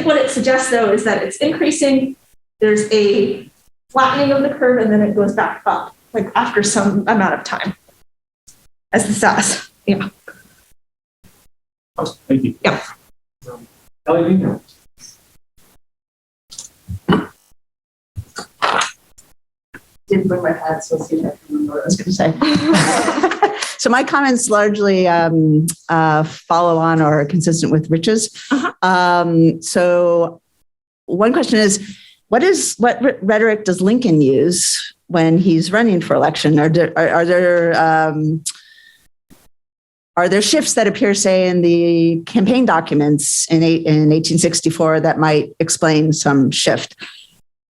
Speaker 1: what it suggests, though, is that it's increasing. There's a flattening of the curve, and then it goes back up, like after some amount of time, as the SAS. Yeah.
Speaker 2: Oh, thank you.
Speaker 1: Yeah.
Speaker 2: Ellie,
Speaker 7: didn't bring my pad, so see if I can remember what I was going to say. So my comments largely follow on or are consistent with Rich's. So one question is, what rhetoric does Lincoln use when he's running for election? Are there shifts that appear, say, in the campaign documents in 1864 that might explain some shift?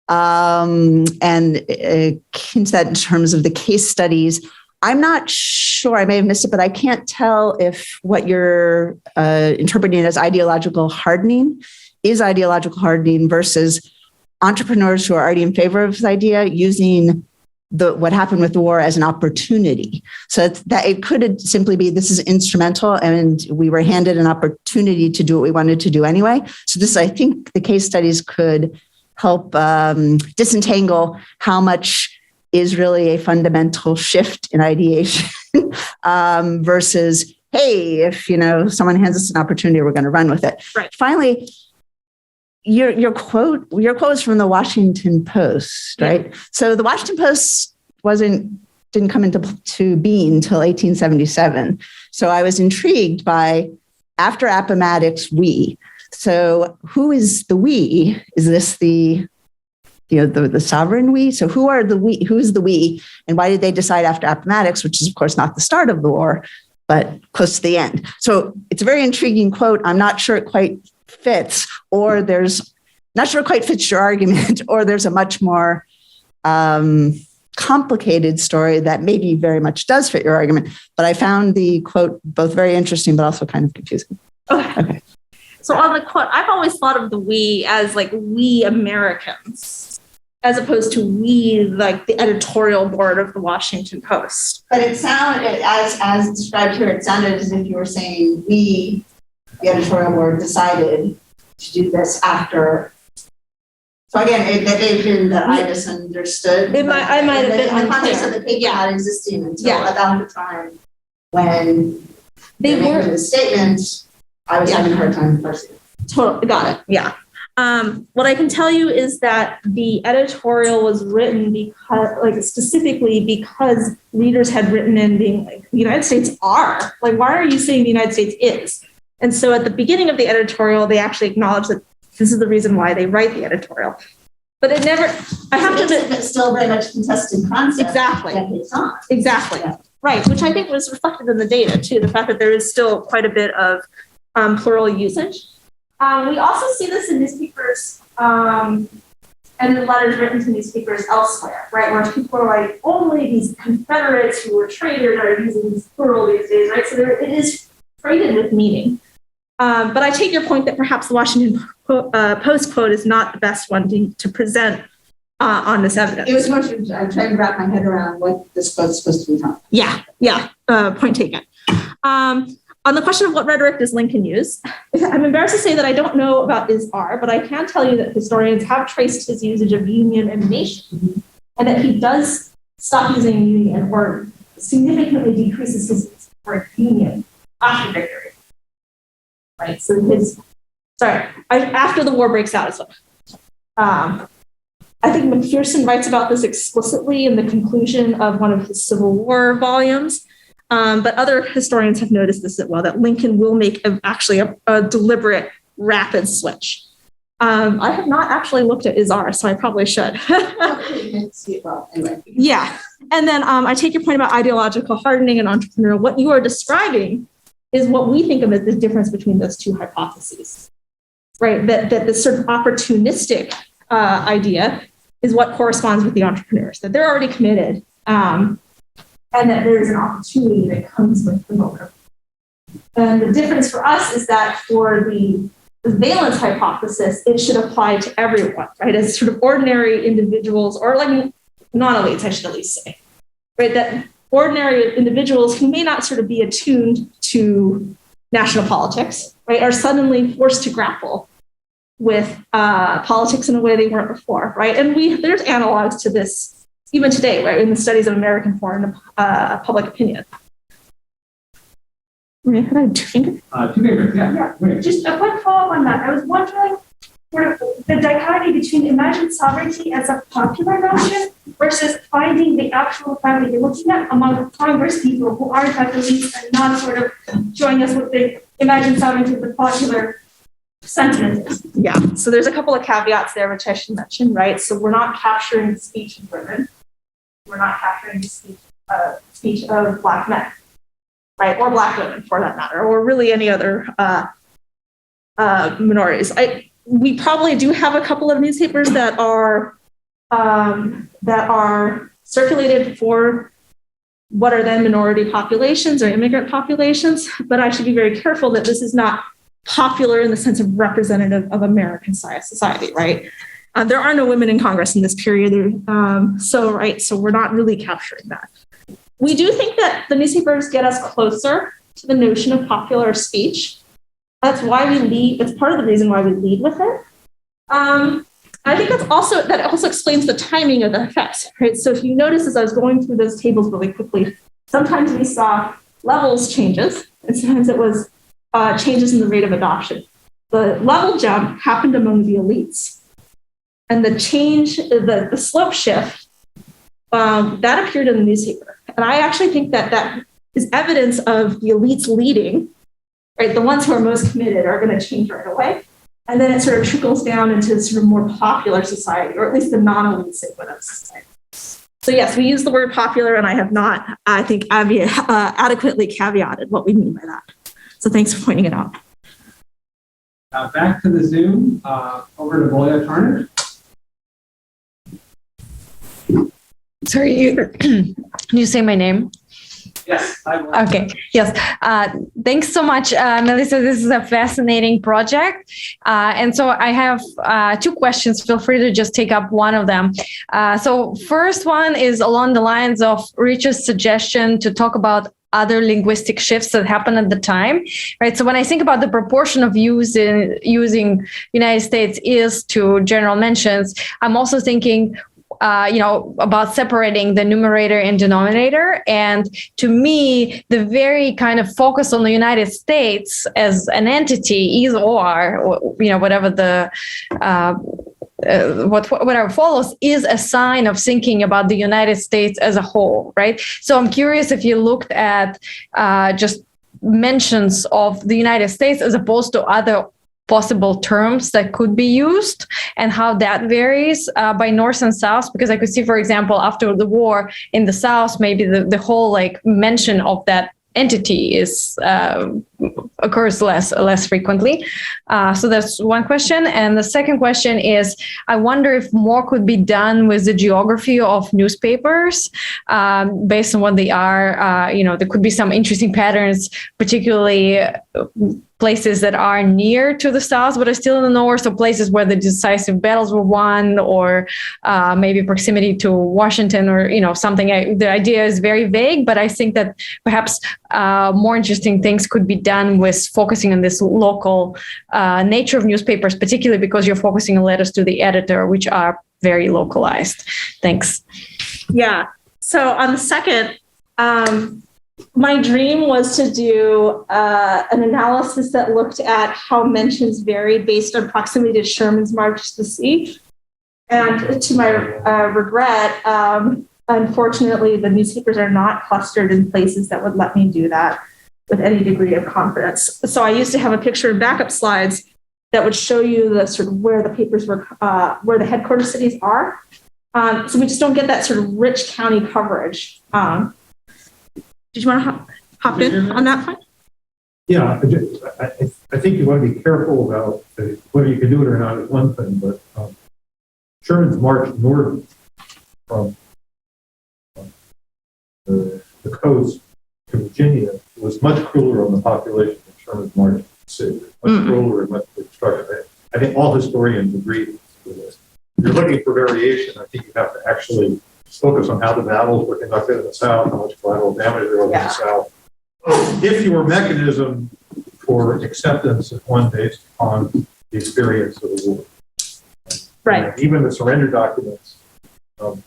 Speaker 7: And hints that in terms of the case studies, I'm not sure, I may have missed it, but I can't tell if what you're interpreting as ideological hardening is ideological hardening versus entrepreneurs who are already in favor of this idea using what happened with the war as an opportunity. So that it could simply be, this is instrumental and we were handed an opportunity to do what we wanted to do anyway. So this, I think the case studies could help disentangle how much is really a fundamental shift in ideation versus, hey, if someone hands us an opportunity, we're going to run with it.
Speaker 1: Right.
Speaker 7: Finally, your quote is from the Washington Post, right? Yeah. So the Washington Post didn't come into being until 1877. So I was intrigued by, after Appomattox, we. So who is the we? Is this the sovereign we? So who are the we? Who's the we? And why did they decide after Appomattox, which is of course not the start of the war, but close to the end? So it's a very intriguing quote. I'm not sure it quite fits, or not sure it quite fits your argument, or there's a much more complicated story that maybe very much does fit your argument. But I found the quote both very interesting, but also kind of confusing. Okay.
Speaker 1: So on the quote, I've always thought of the we as like we Americans. as opposed to we, like the editorial board of the Washington Post.
Speaker 7: But it sounded, as described here, it sounded as if you were saying we, the editorial board, decided to do this after. So again, that may have been that I misunderstood.
Speaker 1: I might have been
Speaker 7: in the context
Speaker 1: unclear.
Speaker 7: of the paper
Speaker 1: Yeah.
Speaker 7: not existing until
Speaker 1: Yeah.
Speaker 7: about the time when
Speaker 1: They
Speaker 7: making
Speaker 1: were
Speaker 7: the statement, I was having a hard time parsing it.
Speaker 1: totally got it. Yeah. What I can tell you is that the editorial was written because, like, specifically because readers had written in being like, the United States are, like, why are you saying the United States is? And so at the beginning of the editorial, they actually acknowledged that this is the reason why they write the editorial. But it never, I have to admit,
Speaker 7: it's still very much contested concept.
Speaker 1: Exactly.
Speaker 7: Decades on.
Speaker 1: Exactly.
Speaker 7: Yeah.
Speaker 1: Right, which I think was reflected in the data too, the fact that there is still quite a bit of plural usage. We also see this in newspapers and in letters written to newspapers elsewhere, right, where people are like, only these Confederates who were traitors are using this plural these days, right? So it is freighted with meaning. But I take your point that perhaps the Washington Post quote is not the best one to present on this evidence.
Speaker 7: It was much, I'm trying to wrap my head around what this quote's supposed to be talking.
Speaker 1: Yeah, point taken. On the question of what rhetoric does Lincoln use, I'm embarrassed to say that I don't know about is are, but I can tell you that historians have traced his usage of union and nation, and that he does stop using union or significantly decreases his word union after victory. Right, so after the war breaks out as well. I think McPherson writes about this explicitly in the conclusion of one of his Civil War volumes. But other historians have noticed this as well, that Lincoln will make a deliberate, rapid switch. I have not actually looked at is-are, so I probably should.
Speaker 7: Well, anyway.
Speaker 1: Yeah. And then I take your point about ideological hardening and entrepreneurial. What you are describing is what we think of as the difference between those two hypotheses, right? That this sort of opportunistic idea is what corresponds with the entrepreneurs, that they're already committed, and that there is an opportunity that comes with the motive. And the difference for us is that for the Valence hypothesis, it should apply to everyone, right? As sort of ordinary individuals, or like non-elites, I should at least say, right? That ordinary individuals who may not sort of be attuned to national politics, right, are suddenly forced to grapple with politics in a way they weren't before, right? And there's analogs to this even today, right, in the studies of American foreign public opinion. Maria, could I have 2 fingers?
Speaker 8: 2 fingers, yeah.
Speaker 9: Yeah. Just a quick follow-up on that. I was wondering sort of the dichotomy between imagined sovereignty as a popular notion versus finding the actual family you're looking at among Congress people who aren't at the least and not sort of showing us what the imagined sovereignty of the popular sentiment is.
Speaker 1: Yeah, so there's a couple of caveats there, which I should mention, right? So we're not capturing the speech of women. We're not capturing the speech of Black men, right? Or Black women, for that matter, or really any other minorities. We probably do have a couple of newspapers that are circulated for what are then minority populations or immigrant populations, but I should be very careful that this is not popular in the sense of representative of American society, right? There are no women in Congress in this period, so we're not really capturing that. We do think that the newspapers get us closer to the notion of popular speech. That's why we lead. It's part of the reason why we lead with it. I think that also explains the timing of the effects, right? So if you notice, as I was going through those tables really quickly, sometimes we saw levels changes, and sometimes it was changes in the rate of adoption. The level jump happened among the elites, and the change, the slope shift, that appeared in the newspaper. And I actually think that is evidence of the elites leading. Right, the ones who are most committed are going to change right away. And then it sort of trickles down into sort of more popular society, or at least the non-elite segment of society. So yes, we use the word popular, and I have not, I think, adequately caveated what we mean by that. So thanks for pointing it out.
Speaker 8: Back to the Zoom, over to Boya Tarnish.
Speaker 10: Sorry, can you say my name?
Speaker 8: Yes, I will.
Speaker 10: Okay, yes. Thanks so much, Melissa. This is a fascinating project. And so I have two questions. Feel free to just take up one of them. So first one is along the lines of Richard's suggestion to talk about other linguistic shifts that happened at the time, right? So when I think about the proportion of using United States is to general mentions, I'm also thinking about separating the numerator and denominator. And to me, the very kind of focus on the United States as an entity, is or whatever the whatever follows, is a sign of thinking about the United States as a whole, right? So I'm curious if you looked at just mentions of the United States as opposed to other possible terms that could be used and how that varies by North and South, because I could see, for example, after the war in the South, maybe the whole mention of that entity is occurs less frequently. So that's one question. And the second question is, I wonder if more could be done with the geography of newspapers based on what they are. There could be some interesting patterns, particularly places that are near to the South but are still in the North, or places where the decisive battles were won, or maybe proximity to Washington, or something. The idea is very vague, but I think that perhaps more interesting things could be done with focusing on this local nature of newspapers, particularly because you're focusing on letters to the editor, which are very localized. Thanks.
Speaker 1: Yeah. So on the second, my dream was to do an analysis that looked at how mentions varied based on proximity to Sherman's March to the Sea. And to my regret, unfortunately, the newspapers are not clustered in places that would let me do that with any degree of confidence. So I used to have a picture in backup slides that would show you the sort of where the papers were, where the headquarters cities are. So we just don't get that sort of rich county coverage. Did you want to hop in on that point?
Speaker 11: Yeah, I think you want to be careful about whether you can do it or not is one thing, but Sherman's march north from the coast to Virginia was much crueler on the population than Sherman's march to the sea. Much crueler and much more destructive. I think all historians agree with this. If you're looking for variation, I think you have to actually focus on how the battles were conducted in the South, how much collateral damage there was in the South. If your mechanism for acceptance is one based on the experience of the war.
Speaker 1: Right.
Speaker 11: And even the surrender documents after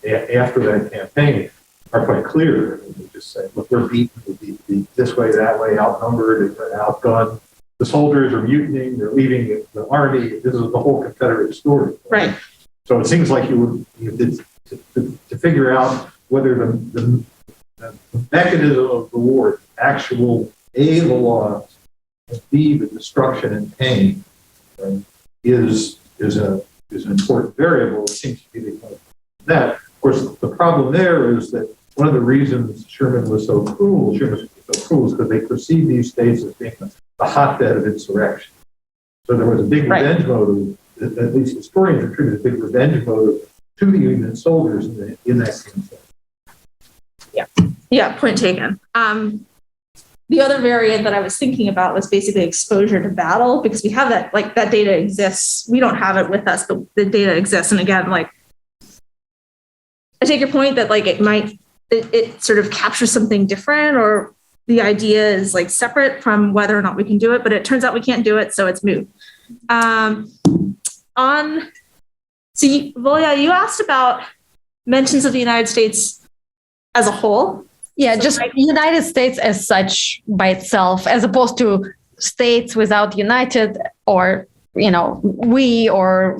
Speaker 11: that campaign are quite clear. They just say, look, we're beaten, we're beat this way, that way, outnumbered, outgunned. The soldiers are mutinying, they're leaving the army. This is the whole Confederate story.
Speaker 1: Right.
Speaker 11: So it seems like you did to figure out whether the mechanism of the war, actual A, the loss, and B, the destruction and pain, is an important variable. It seems to be the kind of that. Of course, the problem there is that one of the reasons Sherman was so cruel is because they perceived these states as being the hotbed of insurrection. So there was a big revenge motive, at least historians attribute a big revenge motive to the Union soldiers in that campaign.
Speaker 1: Yeah, point taken. The other variant that I was thinking about was basically exposure to battle, because we have that, that data exists. We don't have it with us, but the data exists. And again, I take your point that it sort of captures something different, or the idea is separate from whether or not we can do it, but it turns out we can't do it, so it's moot. Volya, you asked about mentions of the United States as a whole.
Speaker 10: Yeah, just United States as such by itself, as opposed to states without United, or, we, or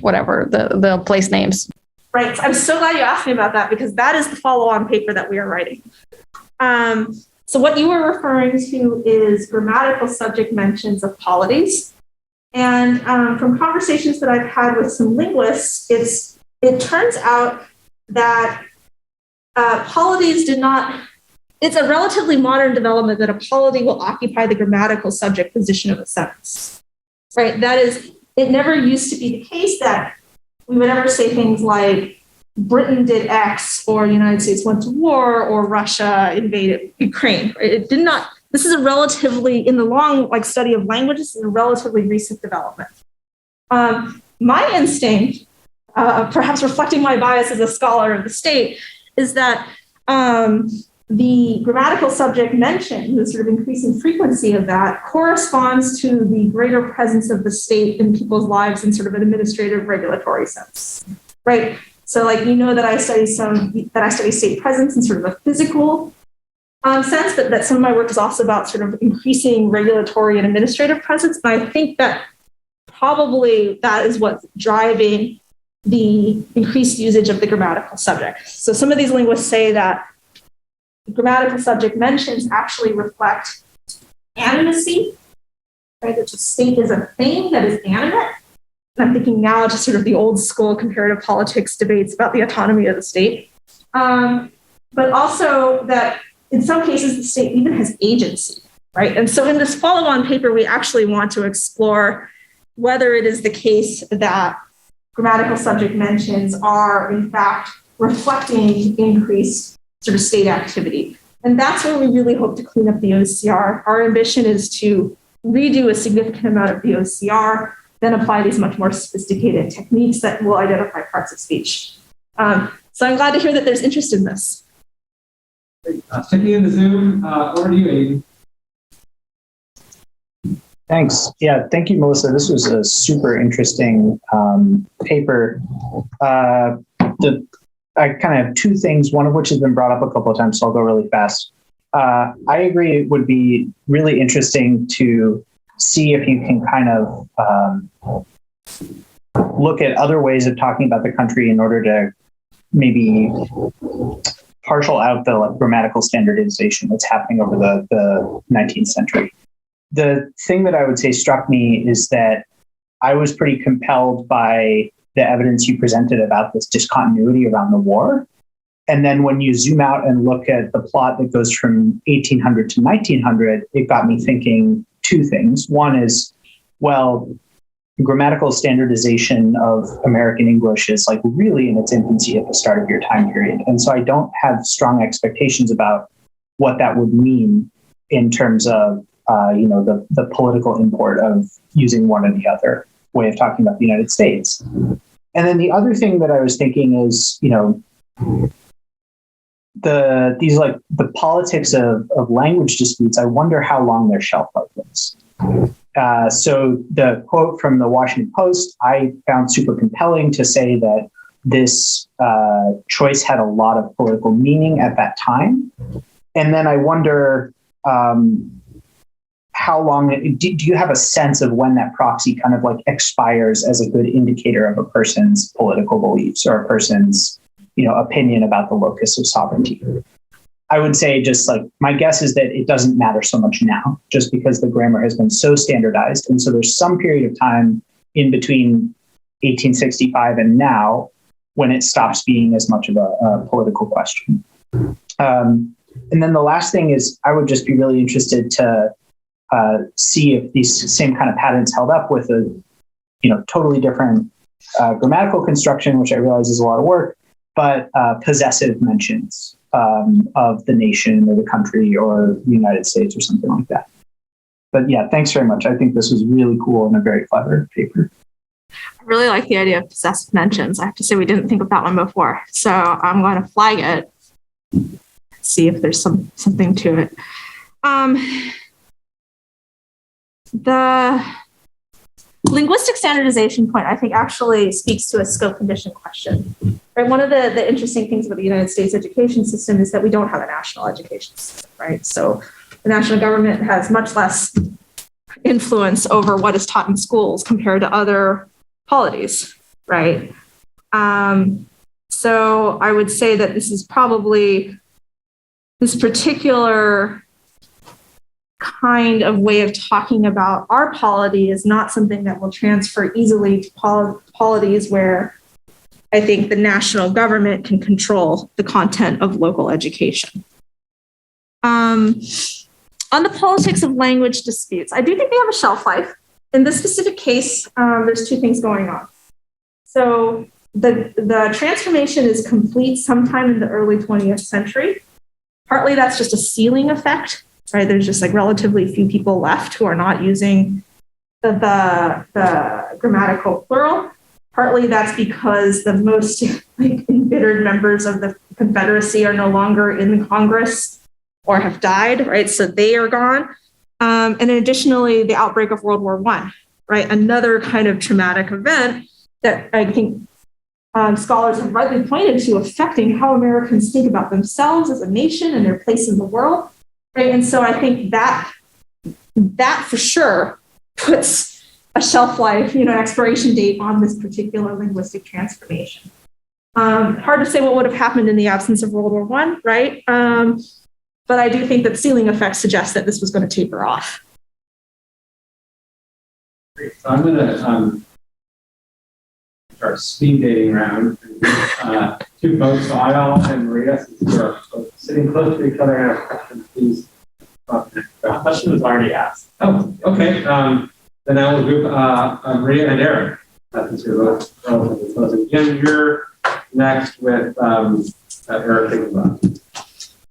Speaker 10: whatever, the place names.
Speaker 1: Right. I'm so glad you asked me about that, because that is the follow-on paper that we are writing. So what you were referring to is grammatical subject mentions of polities. And from conversations that I've had with some linguists, it turns out that polities do not, it's a relatively modern development that a polity will occupy the grammatical subject position of a sentence, right? That is, it never used to be the case that we would ever say things like, Britain did X, or the United States went to war, or Russia invaded Ukraine. Right? It did not. This is a relatively, in the long study of languages, is a relatively recent development. My instinct, perhaps reflecting my bias as a scholar of the state, is that the grammatical subject mentioned, the sort of increasing frequency of that, corresponds to the greater presence of the state in people's lives in sort of an administrative regulatory sense, right? So, that I study state presence in sort of a physical sense, that some of my work is also about sort of increasing regulatory and administrative presence. And I think that probably that is what's driving the increased usage of the grammatical subject. So some of these linguists say that grammatical subject mentions actually reflect animacy, right? That the state is a thing that is animate. And I'm thinking now just sort of the old school comparative politics debates about the autonomy of the state. But also that in some cases, the state even has agency, right? And so in this follow-on paper, we actually want to explore whether it is the case that grammatical subject mentions are in fact reflecting increased sort of state activity. And that's where we really hope to clean up the OCR. Our ambition is to redo a significant amount of the OCR, then apply these much more sophisticated techniques that will identify parts of speech. So I'm glad to hear that there's interest in this.
Speaker 8: Sticking in the Zoom, over to you, Aiden.
Speaker 12: Thanks. Yeah, thank you, Melissa. This was a super interesting paper. I kind of have two things, one of which has been brought up a couple of times, so I'll go really fast. I agree it would be really interesting to see if you can kind of look at other ways of talking about the country in order to maybe partial out the grammatical standardization that's happening over the 19th century. The thing that I would say struck me is that I was pretty compelled by the evidence you presented about this discontinuity around the war. And then when you zoom out and look at the plot that goes from 1800 to 1900, it got me thinking two things. One is, well, grammatical standardization of American English is really in its infancy at the start of your time period. And so I don't have strong expectations about what that would mean in terms of the political import of using one or the other way of talking about the United States. And then the other thing that I was thinking is, the politics of language disputes, I wonder how long their shelf life is. So the quote from the Washington Post, I found super compelling to say that this choice had a lot of political meaning at that time. And then I wonder, how long, do you have a sense of when that proxy kind of expires as a good indicator of a person's political beliefs or a person's, opinion about the locus of sovereignty? I would say just my guess is that it doesn't matter so much now, just because the grammar has been so standardized. And so there's some period of time in between 1865 and now when it stops being as much of a political question. And then the last thing is I would just be really interested to see if these same kind of patterns held up with a, totally different grammatical construction, which I realize is a lot of work, but possessive mentions of the nation or the country or the United States or something like that. But yeah, thanks very much. I think this was really cool and a very clever paper.
Speaker 1: I really like the idea of possessive mentions. I have to say we didn't think of that one before. So I'm going to flag it, see if there's something to it. The linguistic standardization point, I think, actually speaks to a scope condition question. Right? One of the interesting things about the United States education system is that we don't have a national education system, right? So the national government has much less influence over what is taught in schools compared to other polities, right? So I would say that this is probably this particular kind of way of talking about our polity is not something that will transfer easily to polities where I think the national government can control the content of local education. On the politics of language disputes, I do think they have a shelf life. In this specific case, there's two things going on. So the transformation is complete sometime in the early 20th century. Partly that's just a ceiling effect, right? There's just like relatively few people left who are not using the grammatical plural. Partly that's because the most like embittered members of the Confederacy are no longer in Congress or have died, right? So they are gone. And then additionally, the outbreak of World War I, right? Another kind of traumatic event that I think scholars have rightly pointed to affecting how Americans think about themselves as a nation and their place in the world, right? And so I think that for sure puts a shelf life, expiration date on this particular linguistic transformation. Hard to say what would have happened in the absence of World War I, right? But I do think that ceiling effects suggest that this was going to taper off.
Speaker 8: Great. So I'm going to start speed dating round. Two folks, so Ayala and Maria, since we're sitting close to each other, and have questions, please. The question was already asked. Oh, okay. Then I will group Maria and Eric, since you're both relatively close. And Jim, you're next with Eric Higginbotham.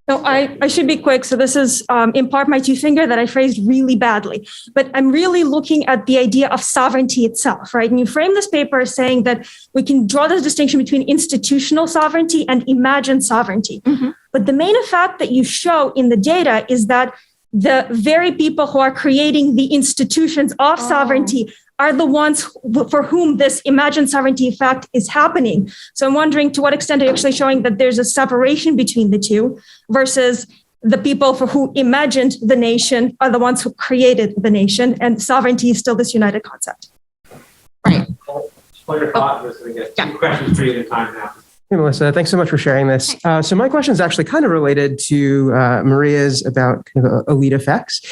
Speaker 13: No, I should be quick. So this is in part my two finger that I phrased really badly, but I'm really looking at the idea of sovereignty itself, right? And you frame this paper as saying that we can draw this distinction between institutional sovereignty and imagined sovereignty. Mm-hmm. But the main effect that you show in the data is that the very people who are creating the institutions of sovereignty are the ones for whom this imagined sovereignty effect is happening. So I'm wondering to what extent are you actually showing that there's a separation between the two versus the people for who imagined the nation are the ones who created the nation, and sovereignty is still this united concept.
Speaker 1: Right.
Speaker 8: Hold your thought. We're going to get two questions for you at a time now.
Speaker 14: Hey, Melissa, thanks so much for sharing this. So my question is actually kind of related to Maria's about kind of elite effects.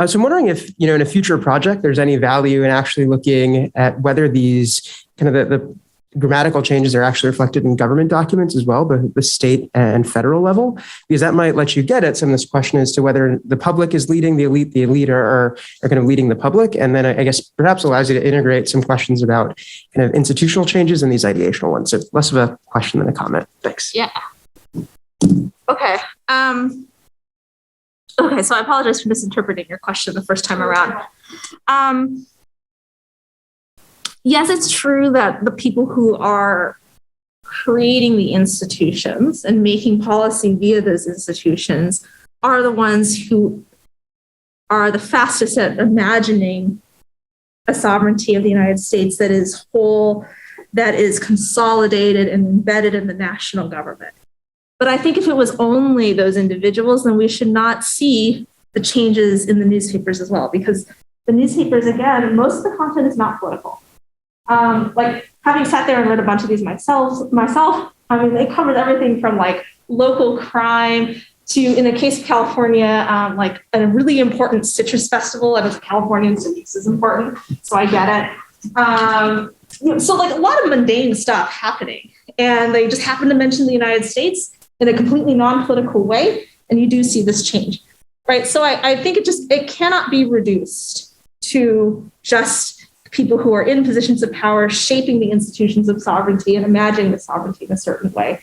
Speaker 14: So I'm wondering if, in a future project, there's any value in actually looking at whether these kind of the grammatical changes are actually reflected in government documents as well, the state and federal level, because that might let you get at some of this question as to whether the public is leading the elite are kind of leading the public. And then I guess perhaps allows you to integrate some questions about kind of institutional changes and these ideational ones. So less of a question than a comment. Thanks.
Speaker 1: Yeah. Okay. Okay, so I apologize for misinterpreting your question the first time around. Yes, it's true that the people who are creating the institutions and making policy via those institutions are the ones who are the fastest at imagining a sovereignty of the United States that is whole, that is consolidated and embedded in the national government. But I think if it was only those individuals, then we should not see the changes in the newspapers as well, because the newspapers, again, most of the content is not political. Like having sat there and read a bunch of these myself, I mean, they covered everything from like local crime to, in the case of California, like a really important citrus festival. And as a Californian, citrus is important, so I get it. So like a lot of mundane stuff happening, and they just happen to mention the United States in a completely non-political way, and you do see this change, right? So I think it cannot be reduced to just people who are in positions of power shaping the institutions of sovereignty and imagining the sovereignty in a certain way.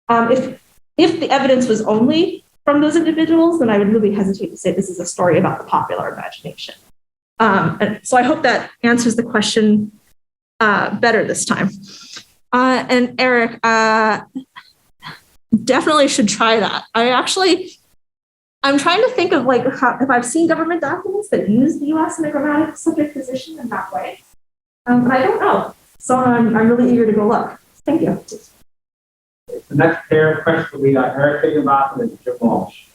Speaker 1: If the evidence was only from those individuals, then I would really hesitate to say this is a story about the popular imagination. And so I hope that answers the question better this time. And Eric, definitely should try that. I'm trying to think of like if I've seen government documents that use the U.S. in a grammatical subject position in that way, but I don't know. So I'm really eager to go look. Thank you.
Speaker 8: The next pair of questions will be Eric Higginbotham and Jim Walsh.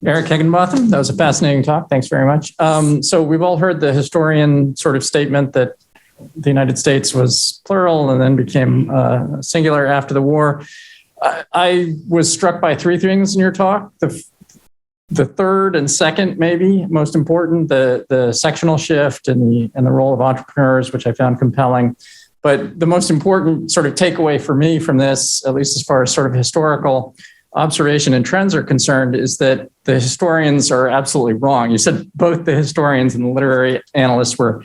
Speaker 15: Eric Higginbotham, that was a fascinating talk. Thanks very much. So we've all heard the historian sort of statement that the United States was plural and then became singular after the war. I was struck by three things in your talk. The third and second, maybe most important, the sectional shift and the role of entrepreneurs, which I found compelling. But the most important sort of takeaway for me from this, at least as far as sort of historical observation and trends are concerned, is that the historians are absolutely wrong. You said both the historians and the literary analysts were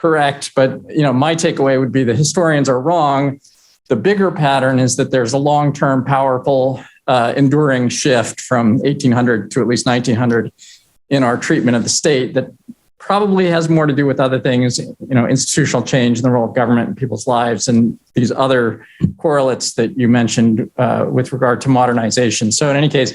Speaker 15: correct, but my takeaway would be the historians are wrong. The bigger pattern is that there's a long-term, powerful, enduring shift from 1800 to at least 1900 in our treatment of the state that probably has more to do with other things, institutional change in the role of government in people's lives and these other correlates that you mentioned with regard to modernization. So in any case,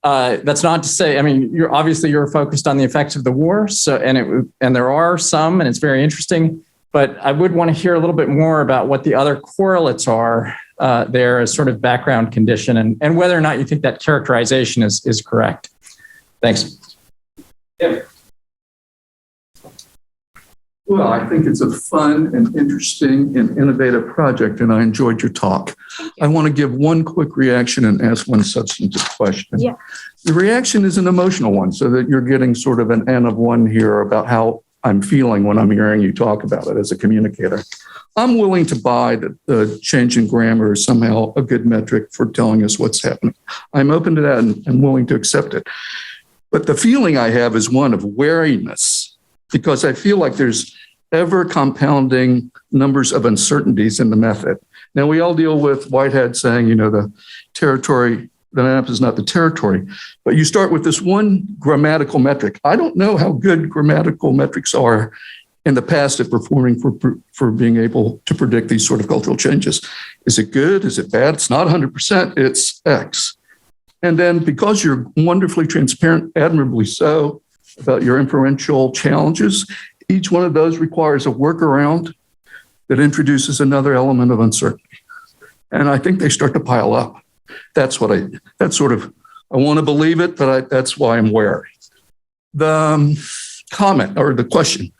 Speaker 15: that's not to say, you're focused on the effects of the war. So, and there are some, and it's very interesting, but I would want to hear a little bit more about what the other correlates are there as sort of background condition and whether or not you think that characterization is correct. Thanks.
Speaker 2: Yeah.
Speaker 16: Well, I think it's a fun and interesting and innovative project, and I enjoyed your talk. I want to give one quick reaction and ask one substantive question.
Speaker 13: Yeah.
Speaker 16: The reaction is an emotional one, so that you're getting sort of an N of one here about how I'm feeling when I'm hearing you talk about it as a communicator. I'm willing to buy that the change in grammar is somehow a good metric for telling us what's happening. I'm open to that and willing to accept it. But the feeling I have is one of wariness, because I feel like there's ever compounding numbers of uncertainties in the method. Now, we all deal with Whitehead saying, the territory, the map is not the territory, but you start with this one grammatical metric. I don't know how good grammatical metrics are in the past at performing for being able to predict these sort of cultural changes. Is it good? Is it bad? It's not 100%, it's X. And then because you're wonderfully transparent, admirably so, about your inferential challenges, each one of those requires a workaround that introduces another element of uncertainty. And I think they start to pile up. I want to believe it, but that's why I'm wary. The comment or the question,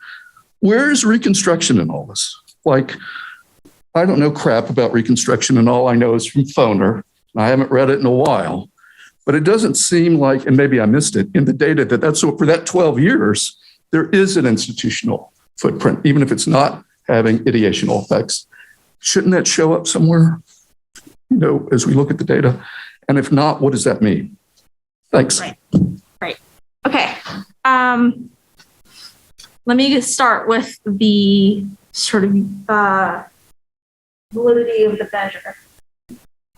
Speaker 16: where is Reconstruction in all this? Like, I don't know crap about Reconstruction, and all I know is from Foner. I haven't read it in a while, but it doesn't seem like, and maybe I missed it in the data, that's for that 12 years, there is an institutional footprint, even if it's not having ideational effects. Shouldn't that show up somewhere, as we look at the data? And if not, what does that mean? Thanks.
Speaker 1: Right. Okay. Let me start with the sort of validity of the measure.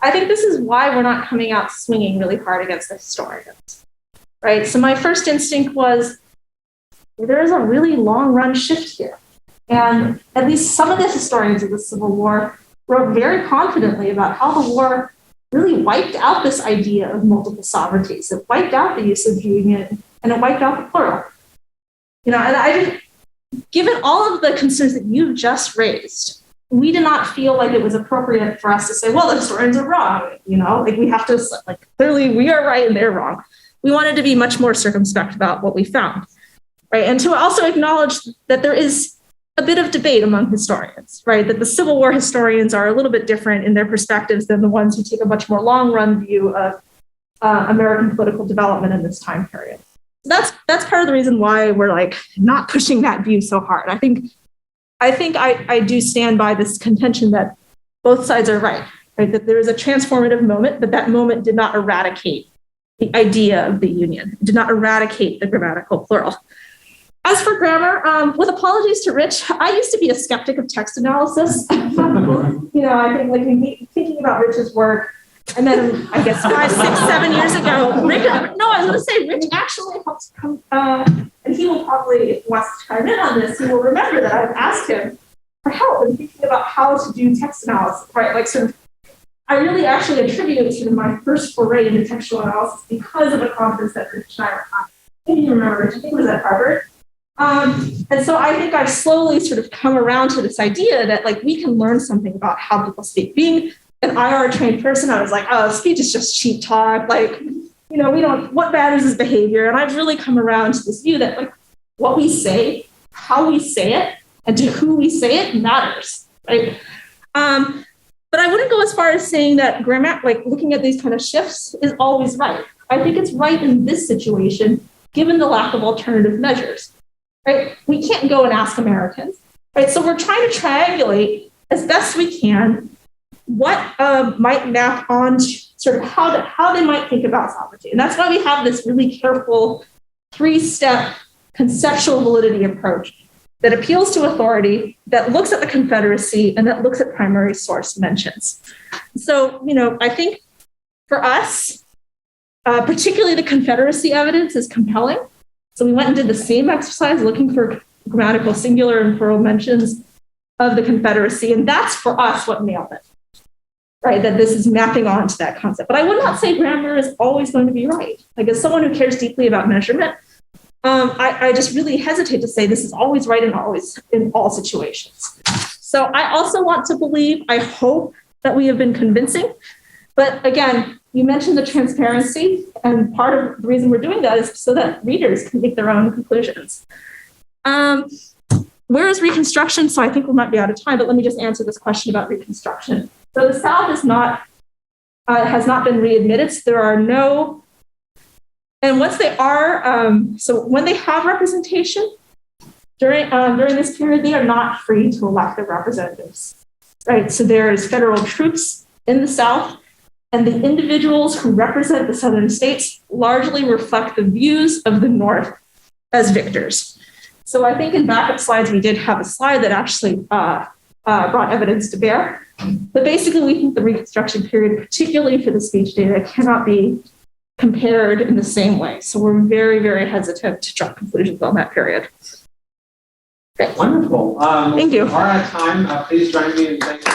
Speaker 1: I think this is why we're not coming out swinging really hard against the historians, right? So my first instinct was, there is a really long run shift here. And at least some of the historians of the Civil War wrote very confidently about how the war really wiped out this idea of multiple sovereignties. It wiped out the use of union and it wiped out the plural. And given all of the concerns that you've just raised, we did not feel like it was appropriate for us to say, well, the historians are wrong. We have to, clearly we are right and they're wrong. We wanted to be much more circumspect about what we found. Right. And to also acknowledge that there is a bit of debate among historians, right? That the Civil War historians are a little bit different in their perspectives than the ones who take a much more long run view of American political development in this time period. That's part of the reason why we're not pushing that view so hard. I think I do stand by this contention that both sides are right? That there is a transformative moment, but that moment did not eradicate the idea of the union, it did not eradicate the grammatical plural. As for grammar, with apologies to Rich, I used to be a skeptic of text analysis. I think thinking about Rich's work, and then I guess 5, 6, 7 years ago, Rich actually helps come, and he will probably, if he wants to chime in on this, he will remember that I've asked him for help in thinking about how to do text analysis, right? I really actually attribute to my first foray into textual analysis because of a conference that Rich and I were at. Maybe you remember Rich, I think it was at Harvard. And so I think I've slowly sort of come around to this idea that we can learn something about how people speak. Being an IR trained person, I was like, oh, speech is just cheap talk. What matters is behavior. And I've really come around to this view that what we say, how we say it, and to who we say it matters, right? But I wouldn't go as far as saying that grammar, looking at these kind of shifts is always right. I think it's right in this situation, given the lack of alternative measures. Right? We can't go and ask Americans, right? So we're trying to triangulate as best we can what might map on sort of how they might think about sovereignty. And that's why we have this really careful 3-step conceptual validity approach. that appeals to authority, that looks at the Confederacy, and that looks at primary source mentions. So, I think for us, particularly the Confederacy evidence is compelling. So we went and did the same exercise looking for grammatical singular and plural mentions of the Confederacy. And that's for us what nailed it, right? That this is mapping onto that concept. But I would not say grammar is always going to be right. Like, as someone who cares deeply about measurement, I just really hesitate to say this is always right and always in all situations. So I also want to believe, I hope that we have been convincing. But again, you mentioned the transparency, and part of the reason we're doing that is so that readers can make their own conclusions. Where is Reconstruction? So I think we might be out of time, but let me just answer this question about Reconstruction. So the South is has not been readmitted. So there are no, and once they are, so when they have representation during this period, they are not free to elect their representatives, right? So there is federal troops in the South, and the individuals who represent the Southern states largely reflect the views of the North as victors. So I think in backup slides, we did have a slide that actually brought evidence to bear. But basically, we think the Reconstruction period, particularly for the speech data, cannot be compared in the same way. So we're very, very hesitant to draw conclusions on that period.
Speaker 2: Okay. Wonderful.
Speaker 1: Thank you.
Speaker 2: We are out of time. Please join me in thanking